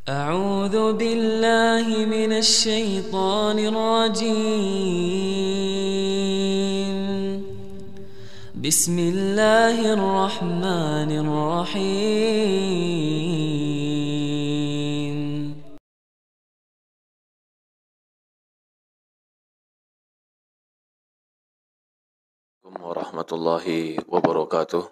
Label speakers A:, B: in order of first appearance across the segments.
A: أعوذ بالله من الشيطان الرجيم. بسم الله الرحمن الرحيم.
B: Warahmatullahi wabarakatuh.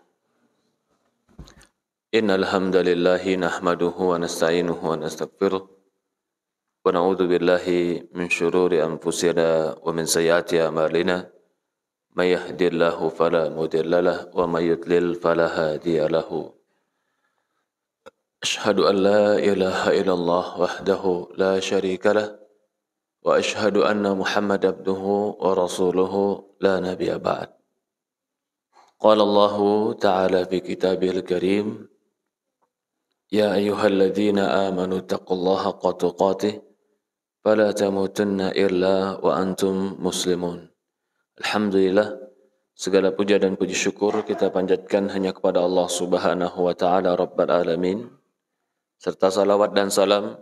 B: Innal hamdalillah nahmaduhu wa nasta'inuhu wa nastaghfiruh wa na'udzu billahi min shururi anfusina wa min sayyiati a'malina. May yahdihillahu fala mudilla lahu wa may yudlil fala hadiya lahu. Ashhadu an la ilaha illallah wahdahu la syarika lah wa ashhadu anna Muhammadan abduhu wa rasuluhu la nabiyya ba'd. Qala Allahu ta'ala fi kitabihil karim, ya ayyuhalladzina amanu taqullaha haqqa tuqatih fala tamutunna illa wa antum muslimun. Alhamdulillah, segala puja dan puji syukur kita panjatkan hanya kepada Allah Subhanahu wa taala Rabbul alamin, serta salawat dan salam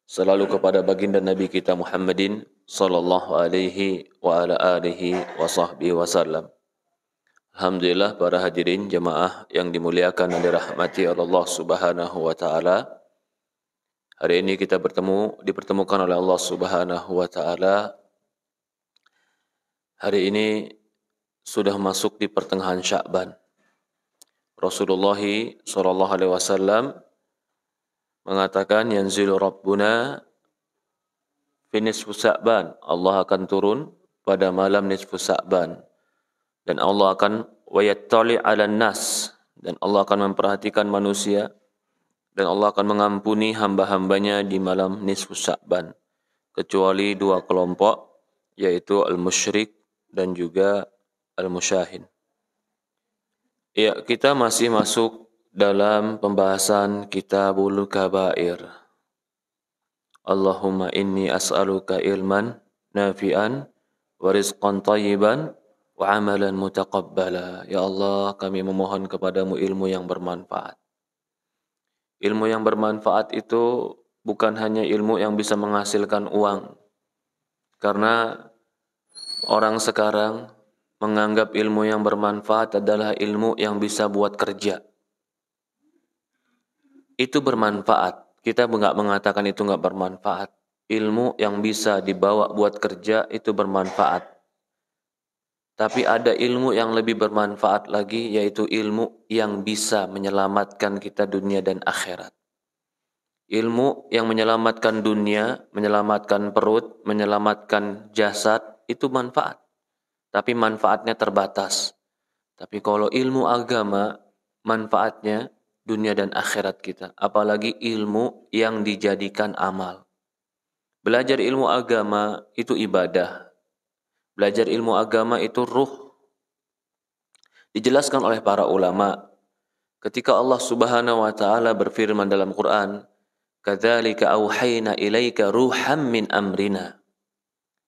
B: selalu kepada baginda Nabi kita Muhammadin sallallahu alaihi wa ala alihi wa sahbihi wasallam. Alhamdulillah, para hadirin jemaah yang dimuliakan dan dirahmati Allah Subhanahu wa taala. Hari ini kita dipertemukan oleh Allah Subhanahu wa taala. Hari ini sudah masuk di pertengahan Sya'ban. Rasulullah sallallahu alaihi wasallam mengatakan, yanzilu rabbuna fi nisfu Sya'ban. Allah akan turun pada malam nisfu Sya'ban. Dan Allah akan wayattali 'alan nas, dan Allah akan memperhatikan manusia, dan Allah akan mengampuni hamba-hambanya di malam nisfu Sya'ban, kecuali dua kelompok, yaitu al-musyrik dan juga al-musyahin. Ya, kita masih masuk dalam pembahasan Kitabul Kabair. Allahumma inni as'aluka ilman nafi'an wa rizqan thayyiban wa amalan mutaqabbala. Ya Allah, kami memohon kepadamu ilmu yang bermanfaat. Ilmu yang bermanfaat itu bukan hanya ilmu yang bisa menghasilkan uang. Karena orang sekarang menganggap ilmu yang bermanfaat adalah ilmu yang bisa buat kerja. Itu bermanfaat. Kita enggak mengatakan itu enggak bermanfaat. Ilmu yang bisa dibawa buat kerja itu bermanfaat. Tapi ada ilmu yang lebih bermanfaat lagi, yaitu ilmu yang bisa menyelamatkan kita dunia dan akhirat. Ilmu yang menyelamatkan dunia, menyelamatkan perut, menyelamatkan jasad, itu manfaat. Tapi manfaatnya terbatas. Tapi kalau ilmu agama, manfaatnya dunia dan akhirat kita. Apalagi ilmu yang dijadikan amal. Belajar ilmu agama itu ibadah. Belajar ilmu agama itu ruh. Dijelaskan oleh para ulama ketika Allah Subhanahu wa taala berfirman dalam Quran, "Kadzalika auhayna ilaika ruham min amrina."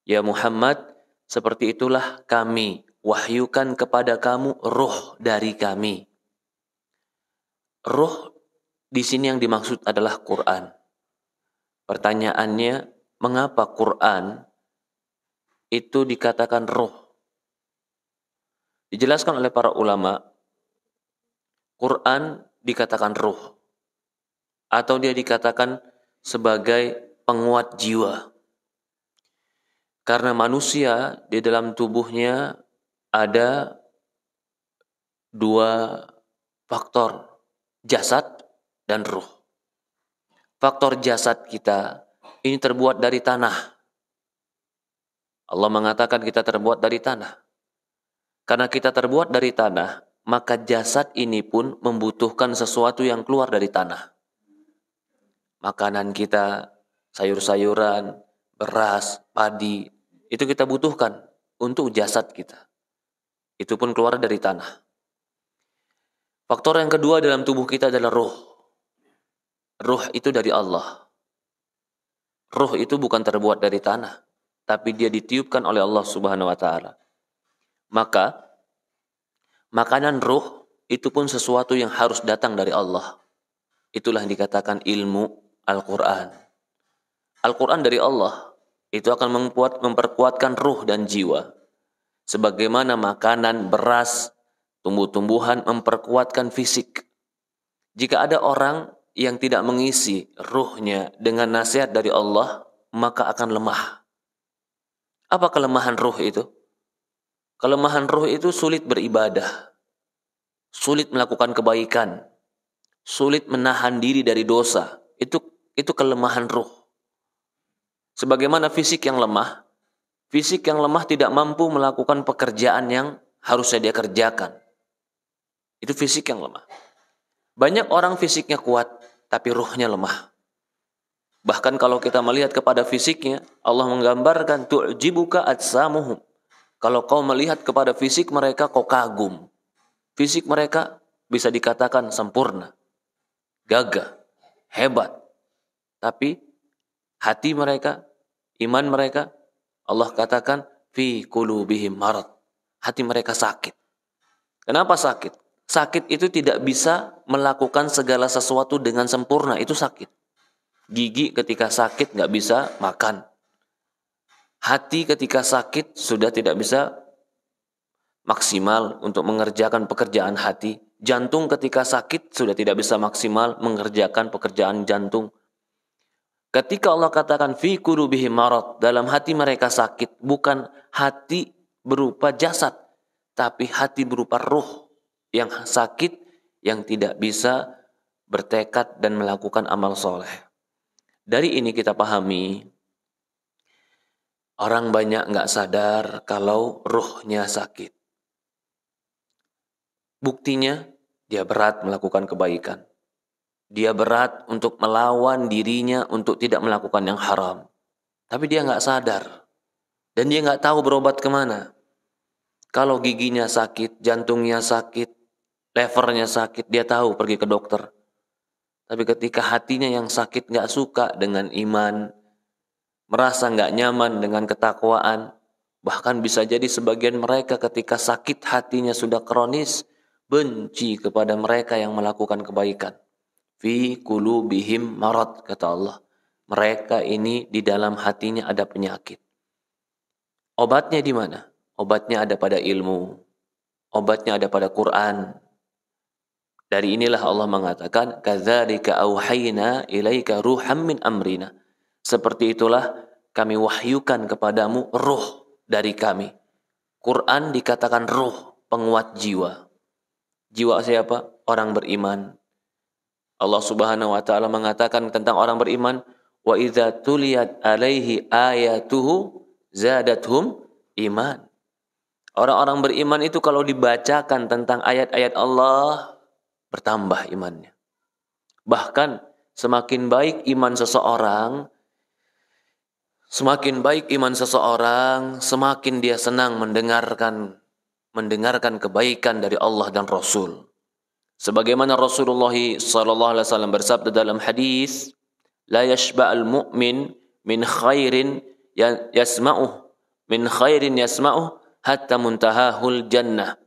B: Ya Muhammad, seperti itulah kami wahyukan kepada kamu ruh dari kami. Ruh di sini yang dimaksud adalah Quran. Pertanyaannya, mengapa Quran itu dikatakan ruh? Dijelaskan oleh para ulama, Quran dikatakan ruh, atau dia dikatakan sebagai penguat jiwa. Karena manusia di dalam tubuhnya ada dua faktor, jasad dan ruh. Faktor jasad kita ini terbuat dari tanah. Allah mengatakan kita terbuat dari tanah. Karena kita terbuat dari tanah, maka jasad ini pun membutuhkan sesuatu yang keluar dari tanah. Makanan kita, sayur-sayuran, beras, padi, itu kita butuhkan untuk jasad kita. Itu pun keluar dari tanah. Faktor yang kedua dalam tubuh kita adalah ruh. Ruh itu dari Allah. Ruh itu bukan terbuat dari tanah, tapi dia ditiupkan oleh Allah Subhanahu wa taala. Maka makanan ruh itu pun sesuatu yang harus datang dari Allah. Itulah yang dikatakan ilmu Al-Quran. Al-Quran dari Allah itu akan memperkuatkan ruh dan jiwa. Sebagaimana makanan, beras, tumbuh-tumbuhan memperkuatkan fisik. Jika ada orang yang tidak mengisi ruhnya dengan nasihat dari Allah, maka akan lemah. Apa kelemahan ruh itu? Kelemahan ruh itu sulit beribadah, sulit melakukan kebaikan, sulit menahan diri dari dosa. Itu kelemahan ruh. Sebagaimana fisik yang lemah tidak mampu melakukan pekerjaan yang harusnya dia kerjakan. Itu fisik yang lemah. Banyak orang fisiknya kuat, tapi ruhnya lemah. Bahkan kalau kita melihat kepada fisiknya, Allah menggambarkan tu'jibuka ajsamuhum. Kalau kau melihat kepada fisik mereka, kau kagum. Fisik mereka bisa dikatakan sempurna, gagah, hebat. Tapi hati mereka, iman mereka, Allah katakan fi qulubihim marad. Hati mereka sakit. Kenapa sakit? Sakit itu tidak bisa melakukan segala sesuatu dengan sempurna. Itu sakit. Gigi ketika sakit nggak bisa makan. Hati ketika sakit sudah tidak bisa maksimal untuk mengerjakan pekerjaan hati. Jantung ketika sakit sudah tidak bisa maksimal mengerjakan pekerjaan jantung. Ketika Allah katakan fi qulubihim marad, dalam hati mereka sakit, bukan hati berupa jasad, tapi hati berupa ruh yang sakit, yang tidak bisa bertekad dan melakukan amal soleh. Dari ini kita pahami, orang banyak nggak sadar kalau ruhnya sakit. Buktinya, dia berat melakukan kebaikan. Dia berat untuk melawan dirinya untuk tidak melakukan yang haram. Tapi dia nggak sadar. Dan dia nggak tahu berobat kemana. Kalau giginya sakit, jantungnya sakit, levernya sakit, dia tahu pergi ke dokter. Tapi ketika hatinya yang sakit nggak suka dengan iman, merasa nggak nyaman dengan ketakwaan, bahkan bisa jadi sebagian mereka ketika sakit hatinya sudah kronis, benci kepada mereka yang melakukan kebaikan. Fi qulubihim marad, kata Allah. Mereka ini di dalam hatinya ada penyakit. Obatnya di mana? Obatnya ada pada ilmu. Obatnya ada pada Quran. Dari inilah Allah mengatakan, kadzalika auhayna ilaika ruham min amrina. Seperti itulah kami wahyukan kepadamu ruh dari kami. Quran dikatakan ruh, penguat jiwa. Jiwa siapa? Orang beriman. Allah Subhanahu wa taala mengatakan tentang orang beriman, wa idza tuliyat alaihi ayatuhu zadathum iman. Orang-orang beriman itu kalau dibacakan tentang ayat-ayat Allah, bertambah imannya. Bahkan semakin baik iman seseorang, semakin dia senang mendengarkan kebaikan dari Allah dan Rasul. Sebagaimana Rasulullah sallallahu alaihi wasallam bersabda dalam hadis, la yashba'ul mu'min min khairin yasma'uh hatta muntahahul jannah.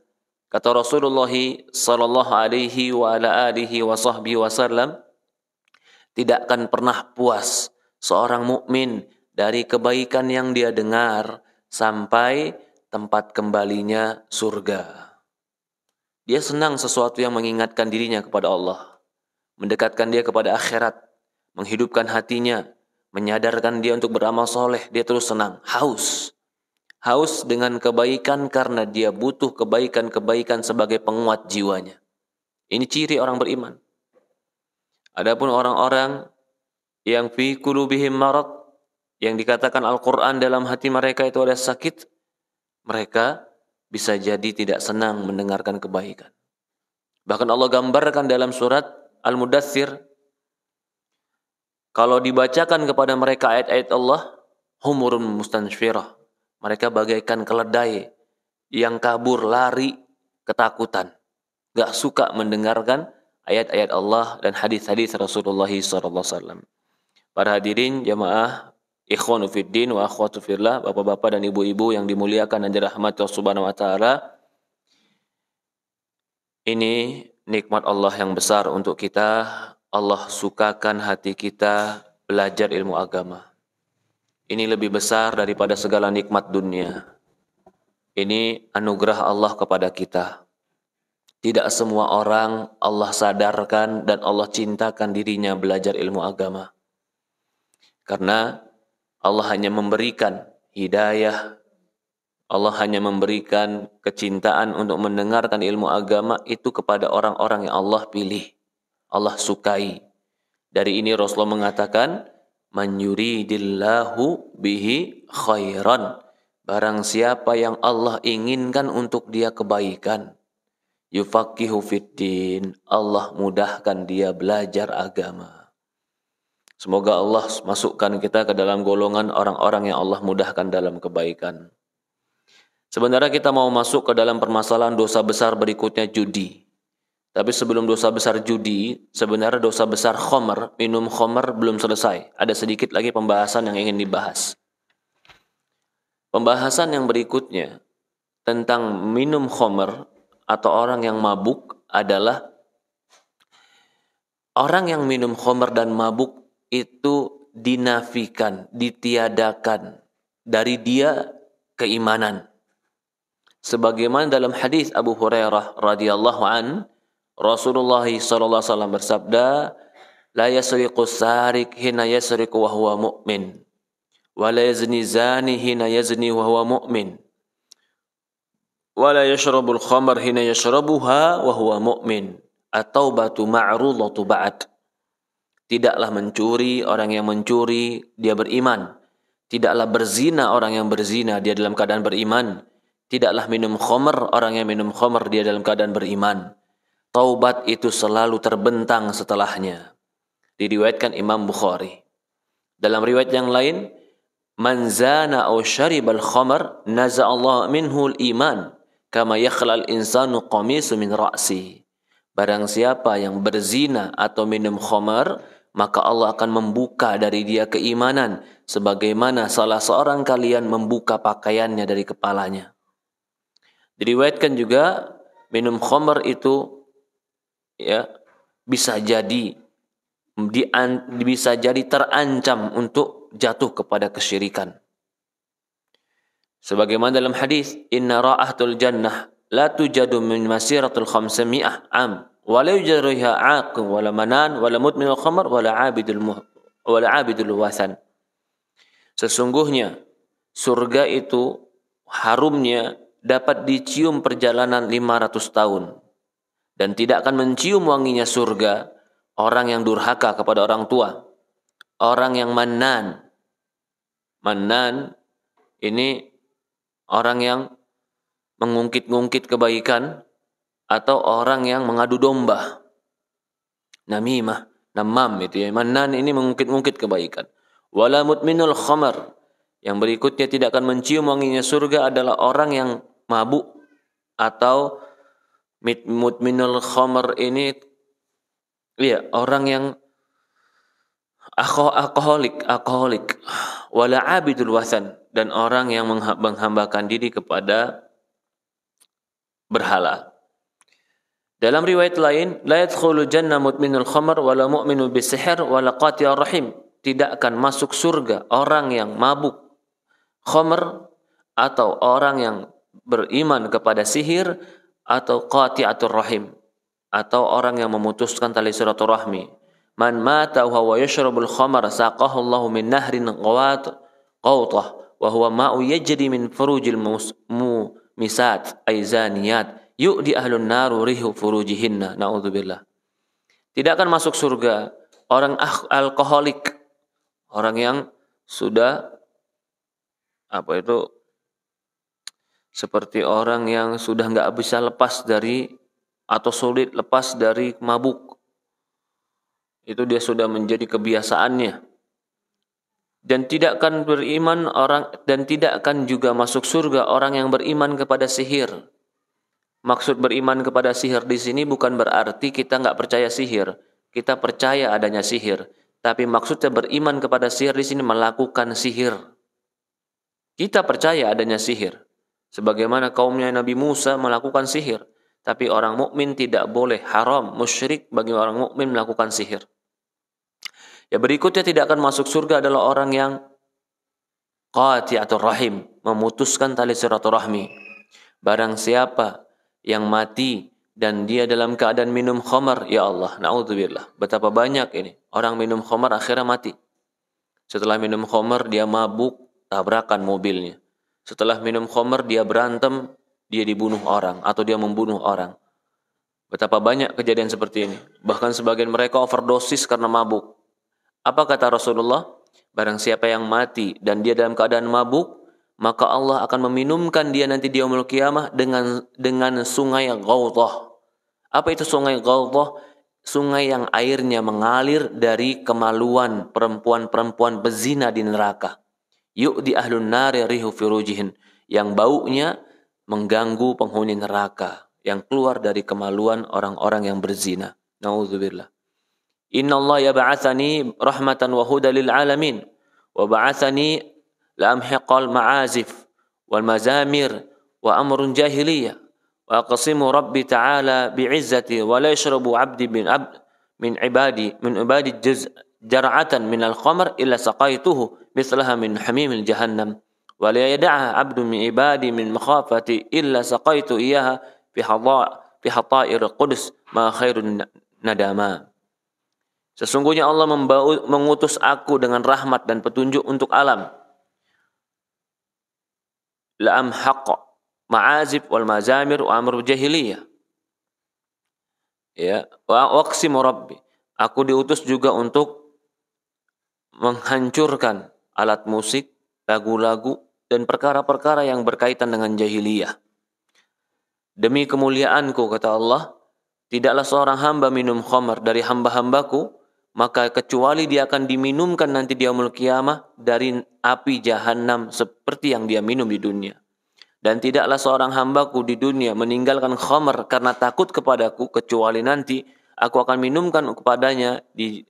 B: Kata Rasulullah sallallahu alaihi wa ala alihi wa sahbihi wasallam, tidak akan pernah puas seorang mukmin dari kebaikan yang dia dengar sampai tempat kembalinya surga. Dia senang sesuatu yang mengingatkan dirinya kepada Allah, mendekatkan dia kepada akhirat, menghidupkan hatinya, menyadarkan dia untuk beramal soleh. Dia terus senang, haus dengan kebaikan karena dia butuh kebaikan-kebaikan sebagai penguat jiwanya. Ini ciri orang beriman. Adapun orang-orang yang fi qulubihim marad, yang dikatakan Al-Quran dalam hati mereka itu ada sakit, mereka bisa jadi tidak senang mendengarkan kebaikan. Bahkan Allah gambarkan dalam surat Al-Mudaththir, kalau dibacakan kepada mereka ayat-ayat Allah, humurun mustanfirah, mereka bagaikan keledai yang kabur, lari, ketakutan, gak suka mendengarkan ayat-ayat Allah dan hadis-hadis Rasulullah SAW. Para hadirin jamaah ikhwanu fiddin wa akhwatu fillah, bapak-bapak dan ibu-ibu yang dimuliakan dan dirahmati Allah Subhanahu wa taala. Ini nikmat Allah yang besar untuk kita. Allah sukakan hati kita belajar ilmu agama. Ini lebih besar daripada segala nikmat dunia. Ini anugerah Allah kepada kita. Tidak semua orang Allah sadarkan dan Allah cintakan dirinya belajar ilmu agama. Karena Allah hanya memberikan hidayah, Allah hanya memberikan kecintaan untuk mendengarkan ilmu agama itu kepada orang-orang yang Allah pilih, Allah sukai. Dari ini Rasulullah mengatakan, man yuridillahu bihi khairan. Barang siapa yang Allah inginkan untuk dia kebaikan, yufaqihu fiddin, Allah mudahkan dia belajar agama. Semoga Allah masukkan kita ke dalam golongan orang-orang yang Allah mudahkan dalam kebaikan. Sebenarnya kita mau masuk ke dalam permasalahan dosa besar berikutnya, judi. Tapi sebelum dosa besar judi, sebenarnya dosa besar khamr, minum khamr belum selesai. Ada sedikit lagi pembahasan yang ingin dibahas. Pembahasan yang berikutnya tentang minum khamr atau orang yang mabuk adalah orang yang minum khamr dan mabuk itu dinafikan, ditiadakan dari dia keimanan. Sebagaimana dalam hadis Abu Hurairah radhiyallahu an, Rasulullah sallallahu alaihi wasallam bersabda, la yasriqu sarik hina yasriqu wa huwa mu'min, wa la yazni zani hina yazni wa huwa mu'min, wa la yashrabul khamr hina yashrabuha wa huwa mu'min, at-taubatu ma'rudatu ba'd. Tidaklah mencuri orang yang mencuri, dia beriman. Tidaklah berzina orang yang berzina, dia dalam keadaan beriman. Tidaklah minum khamr orang yang minum khamr, dia dalam keadaan beriman. Taubat itu selalu terbentang setelahnya. Diriwayatkan Imam Bukhari. Dalam riwayat yang lain, man zana aw syaribal khamr naza'allahu minhu al-iman kama yakhlal insanu qamisu min ra'si. Barang siapa yang berzina atau minum khamr, maka Allah akan membuka dari dia keimanan sebagaimana salah seorang kalian membuka pakaiannya dari kepalanya. Diriwayatkan juga minum khamr itu ya bisa jadi terancam untuk jatuh kepada kesyirikan. Sebagaimana dalam hadis, inna ra'atul jannah la tujadu min masiratul 500 am wa la yujriha 'aqim wa la manan wa la mudminul khamr wa la 'abidul wasan. Sesungguhnya surga itu harumnya dapat dicium perjalanan 500 tahun dan tidak akan mencium wanginya surga orang yang durhaka kepada orang tua, orang yang mannan. Mannan ini orang yang mengungkit-ungkit kebaikan atau orang yang mengadu domba. Namimah, namam itu ya. Mannan ini mengungkit-ungkit kebaikan. Wala mutminul khamar. Yang berikutnya tidak akan mencium wanginya surga adalah orang yang mabuk atau mutminul khamar ini ya orang yang alkoholik. Wala abidul wasan, dan orang yang menghambakan diri kepada berhala. Dalam riwayat lain, la yadkhulul jannah mutminul khamr wala mu'minu bisihr wala qati'ur rahim. Tidak akan masuk surga orang yang mabuk khamr atau orang yang beriman kepada sihir atau qati'atur rahim atau orang yang memutuskan tali silaturahmi. Man mata wa huwa yashrabul khamr saqahu Allahu min nahrin qawtah wa huwa ma'u yajri min furujil misat aizaniyat yu'di ahlun naru rihu furujihinna na'udzubillah. Tidak akan masuk surga orang alkoholik, orang yang sudah seperti orang yang sudah nggak bisa lepas dari atau sulit lepas dari mabuk. Itu dia sudah menjadi kebiasaannya. Dan tidak akan beriman orang, dan tidak akan juga masuk surga orang yang beriman kepada sihir. Maksud beriman kepada sihir di sini bukan berarti kita nggak percaya sihir. Kita percaya adanya sihir. Tapi maksudnya beriman kepada sihir di sini melakukan sihir. Kita percaya adanya sihir. Sebagaimana kaumnya Nabi Musa melakukan sihir. Tapi orang mukmin tidak boleh, haram, musyrik bagi orang mukmin melakukan sihir. Ya berikutnya tidak akan masuk surga adalah orang yang qati'atur rahim, memutuskan tali silaturahmi. Barang siapa yang mati dan dia dalam keadaan minum khamar, ya Allah, naudzubillah. Betapa banyak ini orang minum khamar akhirnya mati. Setelah minum khamar dia mabuk, tabrakan mobilnya. Setelah minum khamar dia berantem, dia dibunuh orang atau dia membunuh orang. Betapa banyak kejadian seperti ini. Bahkan sebagian mereka overdosis karena mabuk. Apa kata Rasulullah? Barang siapa yang mati dan dia dalam keadaan mabuk, maka Allah akan meminumkan dia nanti di yaumul qiyamah dengan sungai Ghawthah. Apa itu sungai Ghawthah? Sungai yang airnya mengalir dari kemaluan perempuan-perempuan bezina di neraka. Yu'di ahlun nari rihu firujihin, yang baunya mengganggu penghuni neraka, yang keluar dari kemaluan orang-orang yang berzina. Nauzubillah. Inna Allah yab'athani rahmatan wa huda lil alamin wa ba'athani la'amhiqal ma'azif wal mazamir wa amrun jahiliyah wa aqsimu rabbi ta'ala bi'izzati wa la yashrabu 'abdi min ibadi jar'atan min al-khamr illa saqaituhu mithlaha min hamimil jahannam wa la yad'aha 'abdu min ibadi min makhafati illa saqaitu iyaha fi hata'ir qudus ma khairun nadama. Sesungguhnya Allah mengutus aku dengan rahmat dan petunjuk untuk alam. La'am haqqa ma'azib wal mazamir wa amru jahiliyah. Ya, wa aqsimu rabbi. Aku diutus juga untuk menghancurkan alat musik, lagu-lagu dan perkara-perkara yang berkaitan dengan jahiliyah. Demi kemuliaanku, kata Allah, tidaklah seorang hamba minum khamar dari hamba-hambaku, maka kecuali dia akan diminumkan nanti di yaumul qiyamah dari api jahanam seperti yang dia minum di dunia. Dan tidaklah seorang hambaku di dunia meninggalkan khamar karena takut kepadaku, kecuali nanti aku akan minumkan kepadanya di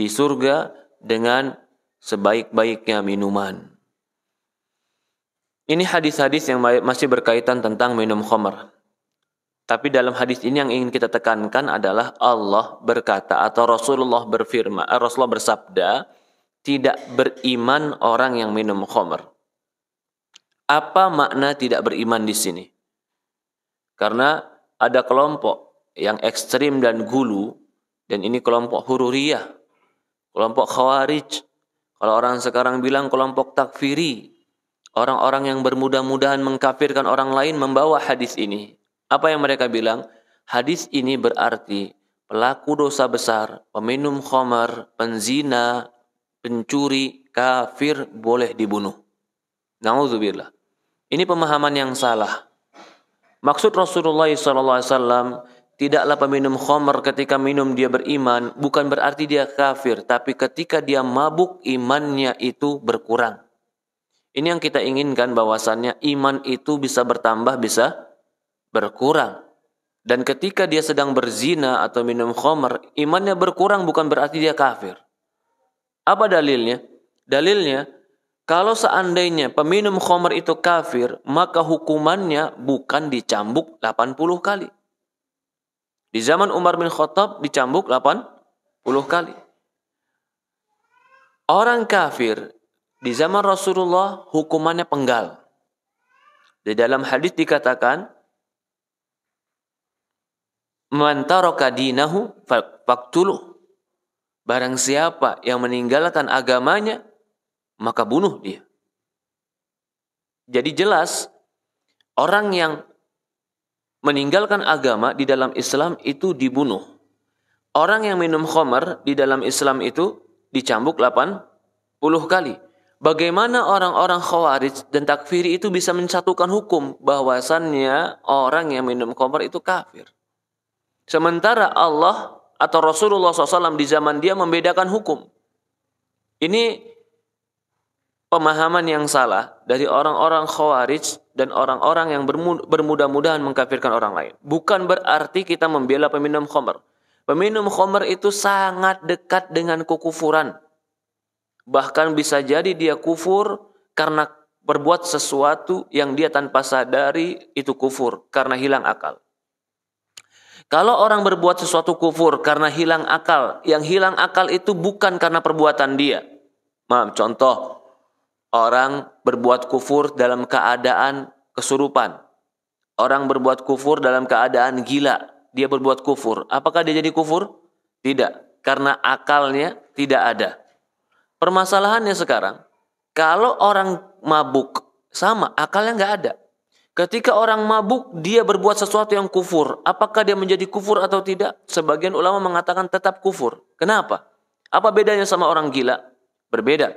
B: surga dengan sebaik-baiknya minuman. Ini hadis-hadis yang masih berkaitan tentang minum khamar. Tapi dalam hadis ini yang ingin kita tekankan adalah Allah berkata atau Rasulullah berfirman, Rasulullah bersabda, tidak beriman orang yang minum khamr. Apa makna tidak beriman di sini? Karena ada kelompok yang ekstrim dan gulu, dan ini kelompok hururiyah, kelompok khawarij. Kalau orang sekarang bilang kelompok takfiri, orang-orang yang bermudah-mudahan mengkafirkan orang lain membawa hadis ini. Apa yang mereka bilang? Hadis ini berarti pelaku dosa besar, peminum khamar, penzina, pencuri, kafir boleh dibunuh. Nauzubillah. Ini pemahaman yang salah. Maksud Rasulullah SAW, tidaklah peminum khamar ketika minum dia beriman, bukan berarti dia kafir, tapi ketika dia mabuk imannya itu berkurang. Ini yang kita inginkan, bahwasannya iman itu bisa bertambah, bisa berkurang. Dan ketika dia sedang berzina atau minum khamar, imannya berkurang bukan berarti dia kafir. Apa dalilnya? Dalilnya, kalau seandainya peminum khamar itu kafir, maka hukumannya bukan dicambuk 80 kali. Di zaman Umar bin Khattab dicambuk 80 kali. Orang kafir di zaman Rasulullah hukumannya penggal. Di dalam hadis dikatakan, man taraka dinahu faqtuluh. Barang siapa yang meninggalkan agamanya, maka bunuh dia. Jadi jelas, orang yang meninggalkan agama di dalam Islam itu dibunuh. Orang yang minum khamar di dalam Islam itu dicambuk 80 kali. Bagaimana orang-orang khawarij dan takfiri itu bisa mensatukan hukum bahwasannya orang yang minum khamar itu kafir? Sementara Allah atau Rasulullah SAW di zaman dia membedakan hukum. Ini pemahaman yang salah dari orang-orang khawarij dan orang-orang yang bermudah-mudahan mengkafirkan orang lain. Bukan berarti kita membela peminum khamr. Peminum khamr itu sangat dekat dengan kekufuran. Bahkan bisa jadi dia kufur karena berbuat sesuatu yang dia tanpa sadari itu kufur karena hilang akal. Kalau orang berbuat sesuatu kufur karena hilang akal, yang hilang akal itu bukan karena perbuatan dia. Contoh, orang berbuat kufur dalam keadaan kesurupan. Orang berbuat kufur dalam keadaan gila. Dia berbuat kufur. Apakah dia jadi kufur? Tidak. Karena akalnya tidak ada. Permasalahannya sekarang, kalau orang mabuk, sama, akalnya nggak ada. Ketika orang mabuk, dia berbuat sesuatu yang kufur. Apakah dia menjadi kufur atau tidak? Sebagian ulama mengatakan tetap kufur. Kenapa? Apa bedanya sama orang gila? Berbeda.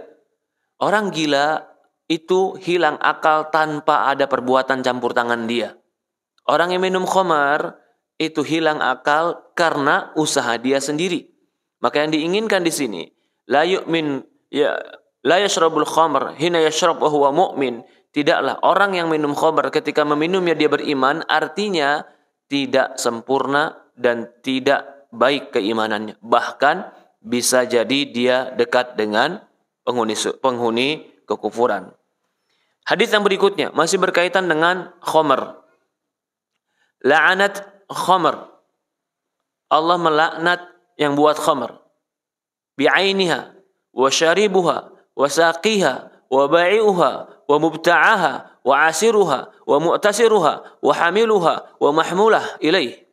B: Orang gila itu hilang akal tanpa ada perbuatan campur tangan dia. Orang yang minum khamar itu hilang akal karena usaha dia sendiri. Maka yang diinginkan di sini, la yashrabul khamr hina yashrab wa huwa mu'min. Tidaklah orang yang minum khamr ketika meminumnya dia beriman, artinya tidak sempurna dan tidak baik keimanannya. Bahkan bisa jadi dia dekat dengan penghuni kekufuran. Hadis yang berikutnya masih berkaitan dengan khamr. La'anat khamr. Allah melaknat yang buat khamr. Bi'ainiha wa syaribuha wa saqiha wa ba'i'uha wa mubta'aha wa asiruha wa mu'tasiruha wa hamiluha wa mahmulah ilaih.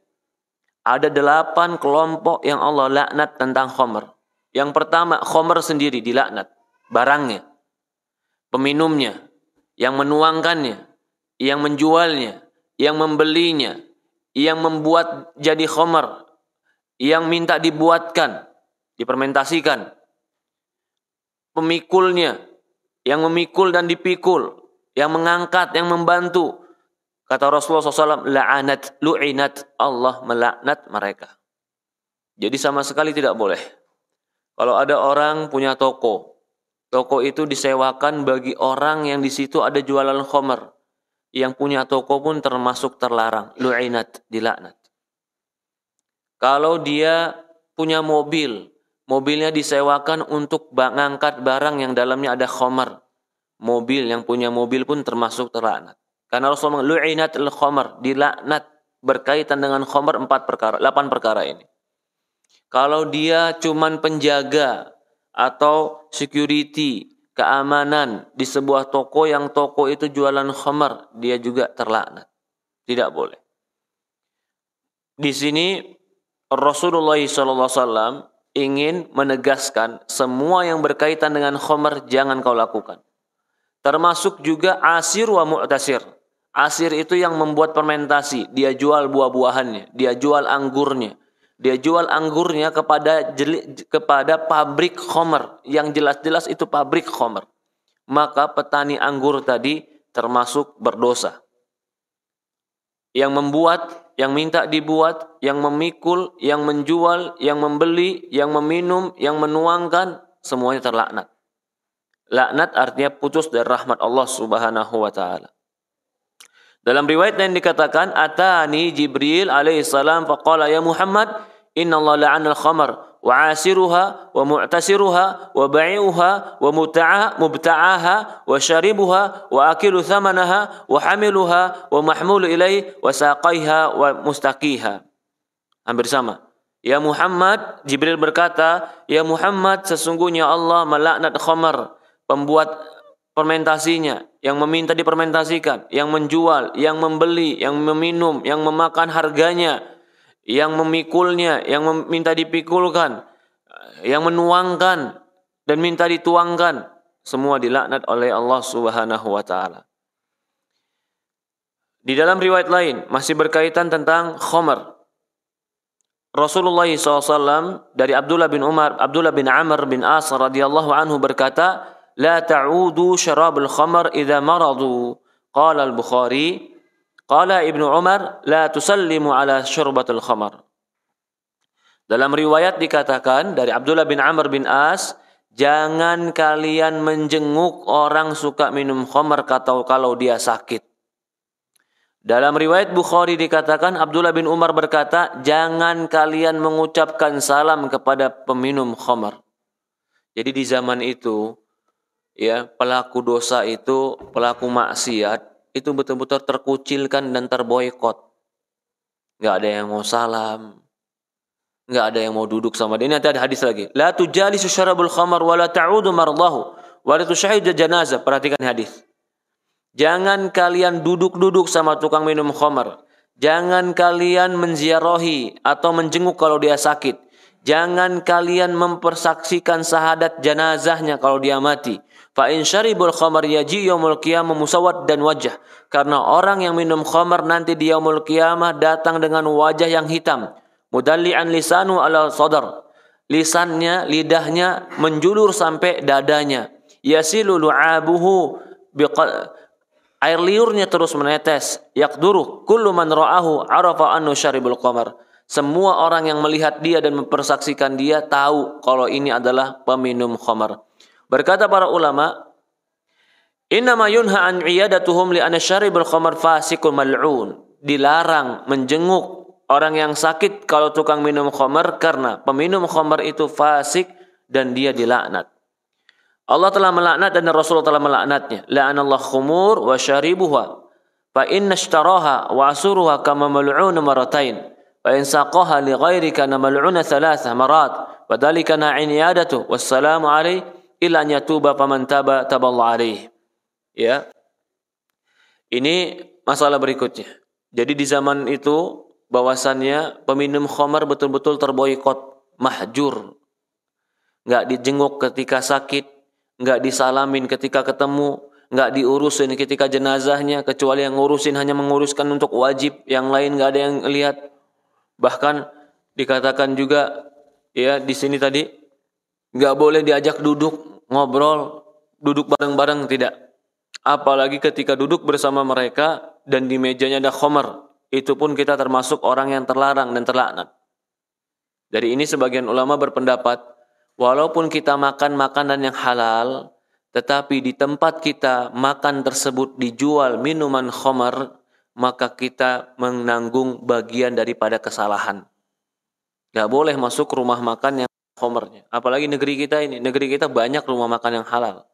B: Ada 8 kelompok yang Allah laknat tentang khamr. Yang pertama, khamr sendiri dilaknat, barangnya, peminumnya, yang menuangkannya, yang menjualnya, yang membelinya, yang membuat jadi khamr, yang minta dibuatkan, dipermentasikan, pemikulnya, yang memikul dan dipikul, yang mengangkat, yang membantu. Kata Rasulullah SAW, lu'inat, Allah melaknat mereka. Jadi sama sekali tidak boleh. Kalau ada orang punya toko itu disewakan bagi orang yang di situ ada jualan khamr. Yang punya toko pun termasuk terlarang, lu'inat, dilaknat. Kalau dia punya mobilnya disewakan untuk mengangkat barang yang dalamnya ada khamr. Yang punya mobil pun termasuk terlaknat. Karena Rasulullah lu'inat al-khamr, dilaknat berkaitan dengan khamr 8 perkara ini. Kalau dia cuman penjaga atau security, keamanan di sebuah toko yang toko itu jualan khamr, dia juga terlaknat. Tidak boleh. Di sini Rasulullah SAW ingin menegaskan semua yang berkaitan dengan khamr jangan kau lakukan. Termasuk juga asir wa mu'tasir. Asir itu yang membuat fermentasi, dia jual buah-buahannya, dia jual anggurnya. Dia jual anggurnya kepada pabrik khamr yang jelas-jelas itu pabrik khamr. Maka petani anggur tadi termasuk berdosa. Yang membuat, yang minta dibuat, yang memikul, yang menjual, yang membeli, yang meminum, yang menuangkan, semuanya terlaknat. Laknat artinya putus dari rahmat Allah Subhanahu wa taala. Dalam riwayat lain dikatakan, atani Jibril alaihi salam faqala ya Muhammad, inna Allah la'ana al-khamr wa 'asiruha wa mu'tasiruha wa ba'i'uha wa mubta'aha wa syaribuha wa akilu thamanaha wa hamiluha wa mahmulu ilaihi wa saqaiha wa mustaqiha. Hampir sama. Ya Muhammad, Jibril berkata, ya Muhammad, sesungguhnya Allah melaknat khamr, pembuat fermentasinya, yang meminta dipermentasikan, yang menjual, yang membeli, yang meminum, yang memakan harganya, yang memikulnya, yang minta dipikulkan, yang menuangkan dan minta dituangkan, semua dilaknat oleh Allah Subhanahu wa taala. Di dalam riwayat lain masih berkaitan tentang khamr. Rasulullah SAW dari Abdullah bin Amr bin As radhiyallahu anhu berkata, la ta'udu syarabul khamr idza maradu. Qala al-Bukhari, qala Ibnu Umar, la tusallimu ala syurbatul khamr. Dalam riwayat dikatakan dari Abdullah bin Amr bin As, jangan kalian menjenguk orang suka minum khamr kalau dia sakit. Dalam riwayat Bukhari dikatakan Abdullah bin Umar berkata, jangan kalian mengucapkan salam kepada peminum khamr. Jadi di zaman itu, ya, pelaku dosa itu, pelaku maksiat itu betul-betul terkucilkan dan terboikot. nggak ada yang mau salam, nggak ada yang mau duduk sama dia. Ini nanti ada hadis lagi. La tujalisu syarabul khamar wa la ta'udu mardahu wa la tushahid janazah. Perhatikan hadis. Jangan kalian duduk-duduk sama tukang minum khamar. Jangan kalian menziarahi atau menjenguk kalau dia sakit. Jangan kalian mempersaksikan syahadat jenazahnya kalau dia mati. Fa in syaribul khamar yaji yaumul qiyamah musawwad dan wajah. Karena orang yang minum khamar nanti di yaumul qiyamah datang dengan wajah yang hitam. Mudalli'an lisanu ala sadar. Lisannya, lidahnya menjulur sampai dadanya. Yasilu lu'abuhu air liurnya terus menetes. Yaqduru kullu man ra'ahu arafa annu syaribul khamar. Semua orang yang melihat dia dan mempersaksikan dia tahu kalau ini adalah peminum khamar. Berkata para ulama, innama yunha an iyadatuhum li anna syaribul khamar fasiqun mal'un. Dilarang menjenguk orang yang sakit kalau tukang minum khamar karena peminum khamar itu fasik dan dia dilaknat. Allah telah melaknat dan Rasulullah telah melaknatnya. La'anallahu khumur wa syaribuha fa inna ishtaraha wa asuruha kama mal'un maratain. Fa in saqaha li ghairika mal'una thalatha marat wa dhalika na'in iyadatu wassalamu alaihi illa an yatuba faman taba taballahu alaihi. Ya. Ini masalah berikutnya. Jadi di zaman itu bahwasannya peminum khamar betul-betul terboikot, mahjur. Enggak dijenguk ketika sakit, enggak disalamin ketika ketemu, enggak diurusin ketika jenazahnya, kecuali yang ngurusin hanya menguruskan untuk wajib, yang lain enggak ada yang lihat. Bahkan dikatakan juga ya di sini tadi enggak boleh diajak duduk ngobrol, duduk bareng-bareng, tidak. Apalagi ketika duduk bersama mereka dan di mejanya ada khamar, itu pun kita termasuk orang yang terlarang dan terlaknat. Dari ini sebagian ulama berpendapat, walaupun kita makan makanan yang halal, tetapi di tempat kita makan tersebut dijual minuman khamar, maka kita menanggung bagian daripada kesalahan. Gak boleh masuk rumah makan yang khamarnya. Apalagi negeri kita ini. Negeri kita banyak rumah makan yang halal.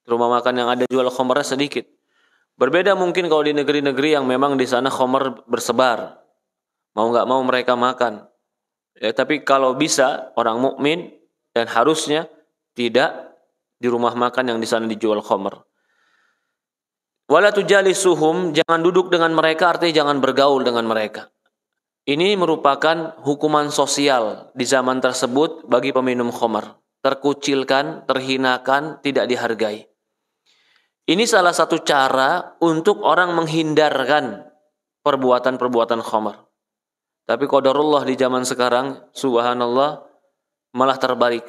B: Rumah makan yang ada jual khamarnya sedikit. Berbeda mungkin kalau di negeri-negeri yang memang di sana khamar bersebar. Mau gak mau mereka makan. Ya, tapi kalau bisa orang mukmin dan harusnya tidak di rumah makan yang di sana dijual khamar. Wala tujalisuhum, jangan duduk dengan mereka, artinya jangan bergaul dengan mereka. Ini merupakan hukuman sosial di zaman tersebut bagi peminum khamar. Terkucilkan, terhinakan, tidak dihargai. Ini salah satu cara untuk orang menghindarkan perbuatan-perbuatan khamar. Tapi qadarullah di zaman sekarang, subhanallah, malah terbalik.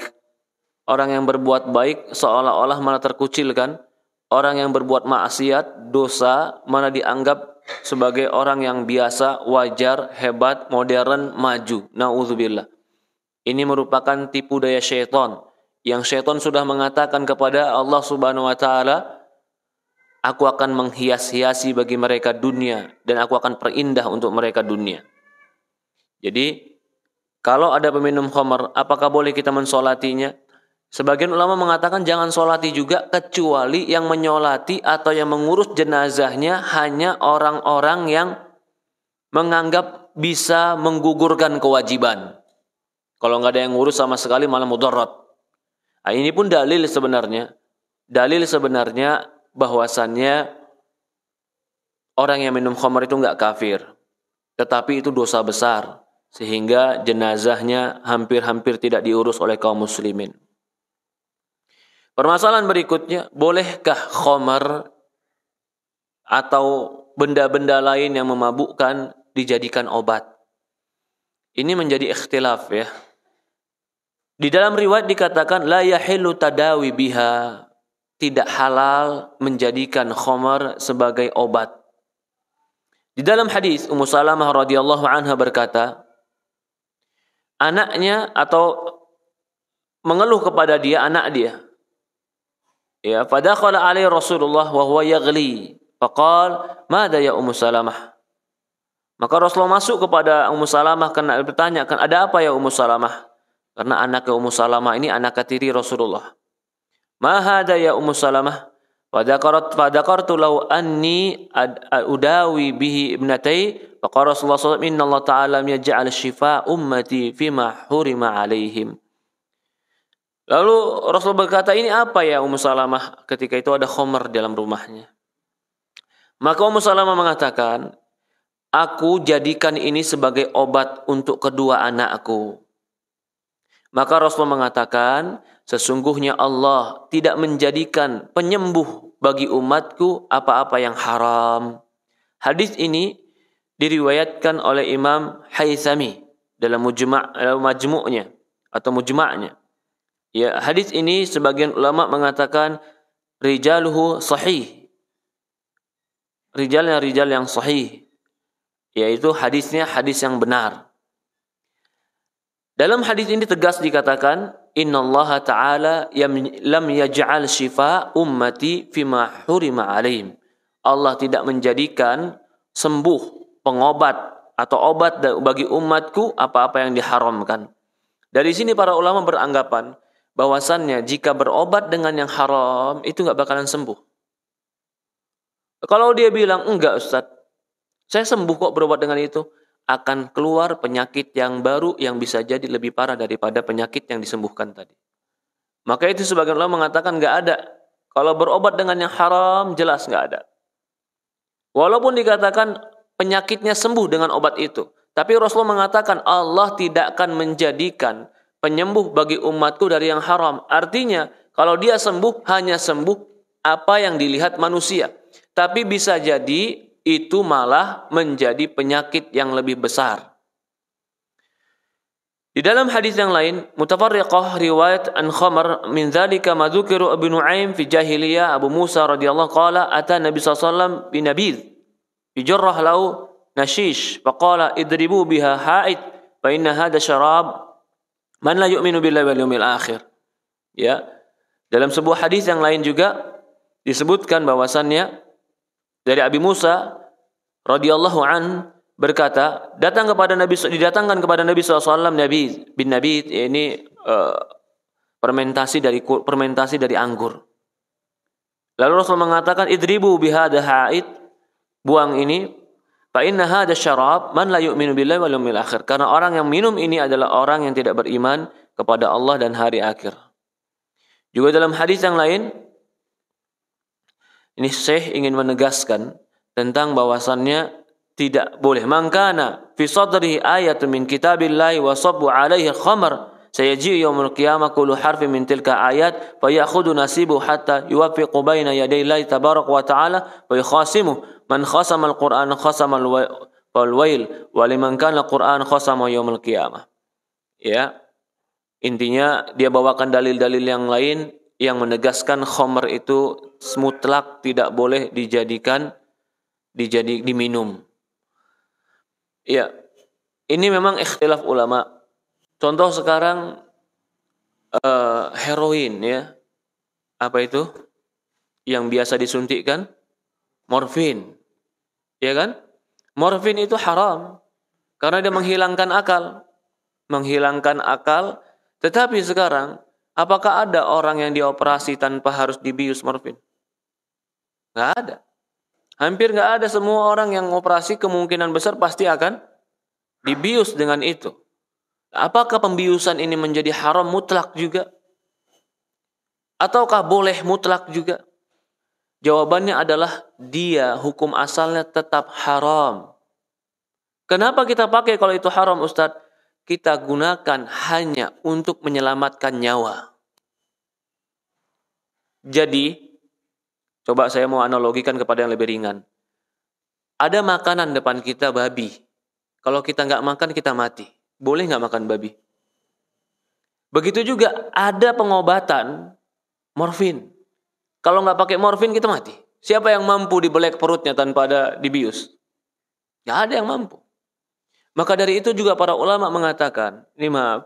B: Orang yang berbuat baik seolah-olah malah terkucilkan. Orang yang berbuat maksiat, dosa, malah dianggap sebagai orang yang biasa, wajar, hebat, modern, maju. Na'udzubillah. Ini merupakan tipu daya syaitan. Yang syaitan sudah mengatakan kepada Allah Subhanahu wa Ta'ala, aku akan menghias-hiasi bagi mereka dunia dan aku akan perindah untuk mereka dunia. Jadi, kalau ada peminum khamar, apakah boleh kita mensolatinya? Sebagian ulama mengatakan jangan solati juga, kecuali yang menyolati atau yang mengurus jenazahnya hanya orang-orang yang menganggap bisa menggugurkan kewajiban. Kalau nggak ada yang ngurus sama sekali malah mudarat. Nah, ini pun dalil sebenarnya. Dalil sebenarnya bahwasannya orang yang minum khamar itu nggak kafir, tetapi itu dosa besar sehingga jenazahnya hampir-hampir tidak diurus oleh kaum muslimin. Permasalahan berikutnya, bolehkah khamar atau benda-benda lain yang memabukkan dijadikan obat? Ini menjadi ikhtilaf ya. Di dalam riwayat dikatakan la yahillu tadawi biha, tidak halal menjadikan khamar sebagai obat. Di dalam hadis Ummu Salamah radhiyallahu anha berkata, anaknya atau mengeluh kepada dia anak dia. Ya, fadakhala alaihi Rasulullah wa huwa yaghli. Faqal, "Mada ya Ummu Salamah?" Maka Rasulullah masuk kepada Ummu Salamah karena bertanya, kan ada apa ya Ummu Salamah? Karena anak Ummu Salamah ini anak tiri Rasulullah. "Ma hada ya Ummu Salamah?" Fadakartu law anni udawi bihi ibnatai Faqala Rasulullah SAW, Inna Allah Ta'ala yaj'al syifa ummati fima hurima alaihim. Lalu Rasul berkata, ini apa ya Ummu Salamah? Ketika itu ada khamr dalam rumahnya. Maka Ummu Salamah mengatakan, aku jadikan ini sebagai obat untuk kedua anakku. Maka Rasul mengatakan, sesungguhnya Allah tidak menjadikan penyembuh bagi umatku apa-apa yang haram. Hadis ini diriwayatkan oleh Imam Haythami dalam majmu'nya atau mujma'nya. Ya, hadis ini sebagian ulama mengatakan rijaluhu sahih. Rijalnya rijal yang sahih, yaitu hadisnya hadis yang benar. Dalam hadis ini tegas dikatakan, innallaha ta'ala lam yaj'al shifa ummati fima hurima alaihim. Allah tidak menjadikan sembuh, pengobat atau obat bagi umatku apa-apa yang diharamkan. Dari sini para ulama beranggapan bahwasannya jika berobat dengan yang haram itu nggak bakalan sembuh. Kalau dia bilang, enggak Ustaz, saya sembuh kok berobat dengan itu, akan keluar penyakit yang baru yang bisa jadi lebih parah daripada penyakit yang disembuhkan tadi. Maka itu sebagian ulama mengatakan nggak ada. Kalau berobat dengan yang haram, jelas nggak ada. Walaupun dikatakan penyakitnya sembuh dengan obat itu, tapi Rasulullah mengatakan Allah tidak akan menjadikan penyembuh bagi umatku dari yang haram. Artinya, kalau dia sembuh, hanya sembuh apa yang dilihat manusia. Tapi bisa jadi itu malah menjadi penyakit yang lebih besar. Di dalam hadis yang lain, mutafarriqah riwayat an khamar min dzalika ma dzukiru Abu Nuaim fi jahiliyah Abu Musa radhiyallahu qala ata Nabi sallallahu alaihi wasallam bi nabidh bi jarrah lahu nashish faqala idribu biha ha'id fa inna hadha syarab man la yu'minu billahi wal yawmil akhir. Ya. Dalam sebuah hadis yang lain juga disebutkan bahwasannya dari Abi Musa radhiyallahu an berkata, didatangkan kepada Nabi SAW Nabi bin Nabi, ini fermentasi dari anggur. Lalu Rasul mengatakan, idribu bihadha ha'id, buang ini, fa inna hadha syarab man la yu'minu billahi wal yawmil akhir. Karena orang yang minum ini adalah orang yang tidak beriman kepada Allah dan hari akhir. Juga dalam hadis yang lain, ini Syekh ingin menegaskan tentang bahwasannya tidak boleh. Mangkana fi sadrihi ayatun min kitabillahi wa sabbu alaihi khamar sayaji yaumul qiyamah kullu harfin min tilka ayat fa ya'khudhu nasibu hatta yuwaffiqu baina yaday Allah tabarak wa ta'ala wa yukhasimu man khasama al-Qur'an khasama al-wail wa liman kana al-Qur'an khasama yaumul qiyamah. Ya. Intinya dia bawakan dalil-dalil yang lain yang menegaskan khamr itu mutlak tidak boleh diminum. Ya, ini memang ikhtilaf ulama. Contoh sekarang heroin, ya, apa itu? Yang biasa disuntikkan, morfin, ya kan? Morfin itu haram karena dia menghilangkan akal. Tetapi sekarang, apakah ada orang yang dioperasi tanpa harus dibius morfin? Nggak ada. Hampir nggak ada. Semua orang yang operasi kemungkinan besar pasti akan dibius dengan itu. Apakah pembiusan ini menjadi haram mutlak juga? Ataukah boleh mutlak juga? Jawabannya adalah dia hukum asalnya tetap haram. Kenapa kita pakai kalau itu haram, Ustadz? Kita gunakan hanya untuk menyelamatkan nyawa. Jadi, coba saya mau analogikan kepada yang lebih ringan. Ada makanan depan kita, babi. Kalau kita nggak makan, kita mati. Boleh nggak makan babi? Begitu juga ada pengobatan morfin. Kalau nggak pakai morfin, kita mati. Siapa yang mampu dibelek perutnya tanpa ada dibius? Nggak ada yang mampu. Maka dari itu juga para ulama mengatakan, ini maaf,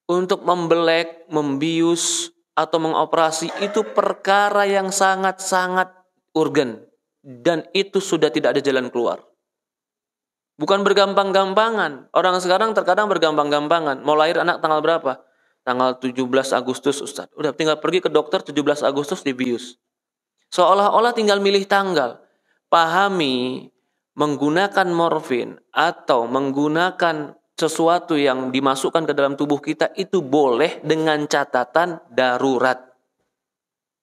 B: untuk membelek, membius, atau mengoperasi itu perkara yang sangat-sangat urgen. Dan itu sudah tidak ada jalan keluar. Bukan bergampang-gampangan. Orang sekarang terkadang bergampang-gampangan. Mau lahir anak tanggal berapa? Tanggal 17 Agustus, Ustaz. Udah tinggal pergi ke dokter 17 Agustus dibius. Seolah-olah tinggal milih tanggal. Pahami menggunakan morfin atau menggunakan sesuatu yang dimasukkan ke dalam tubuh kita itu boleh dengan catatan darurat.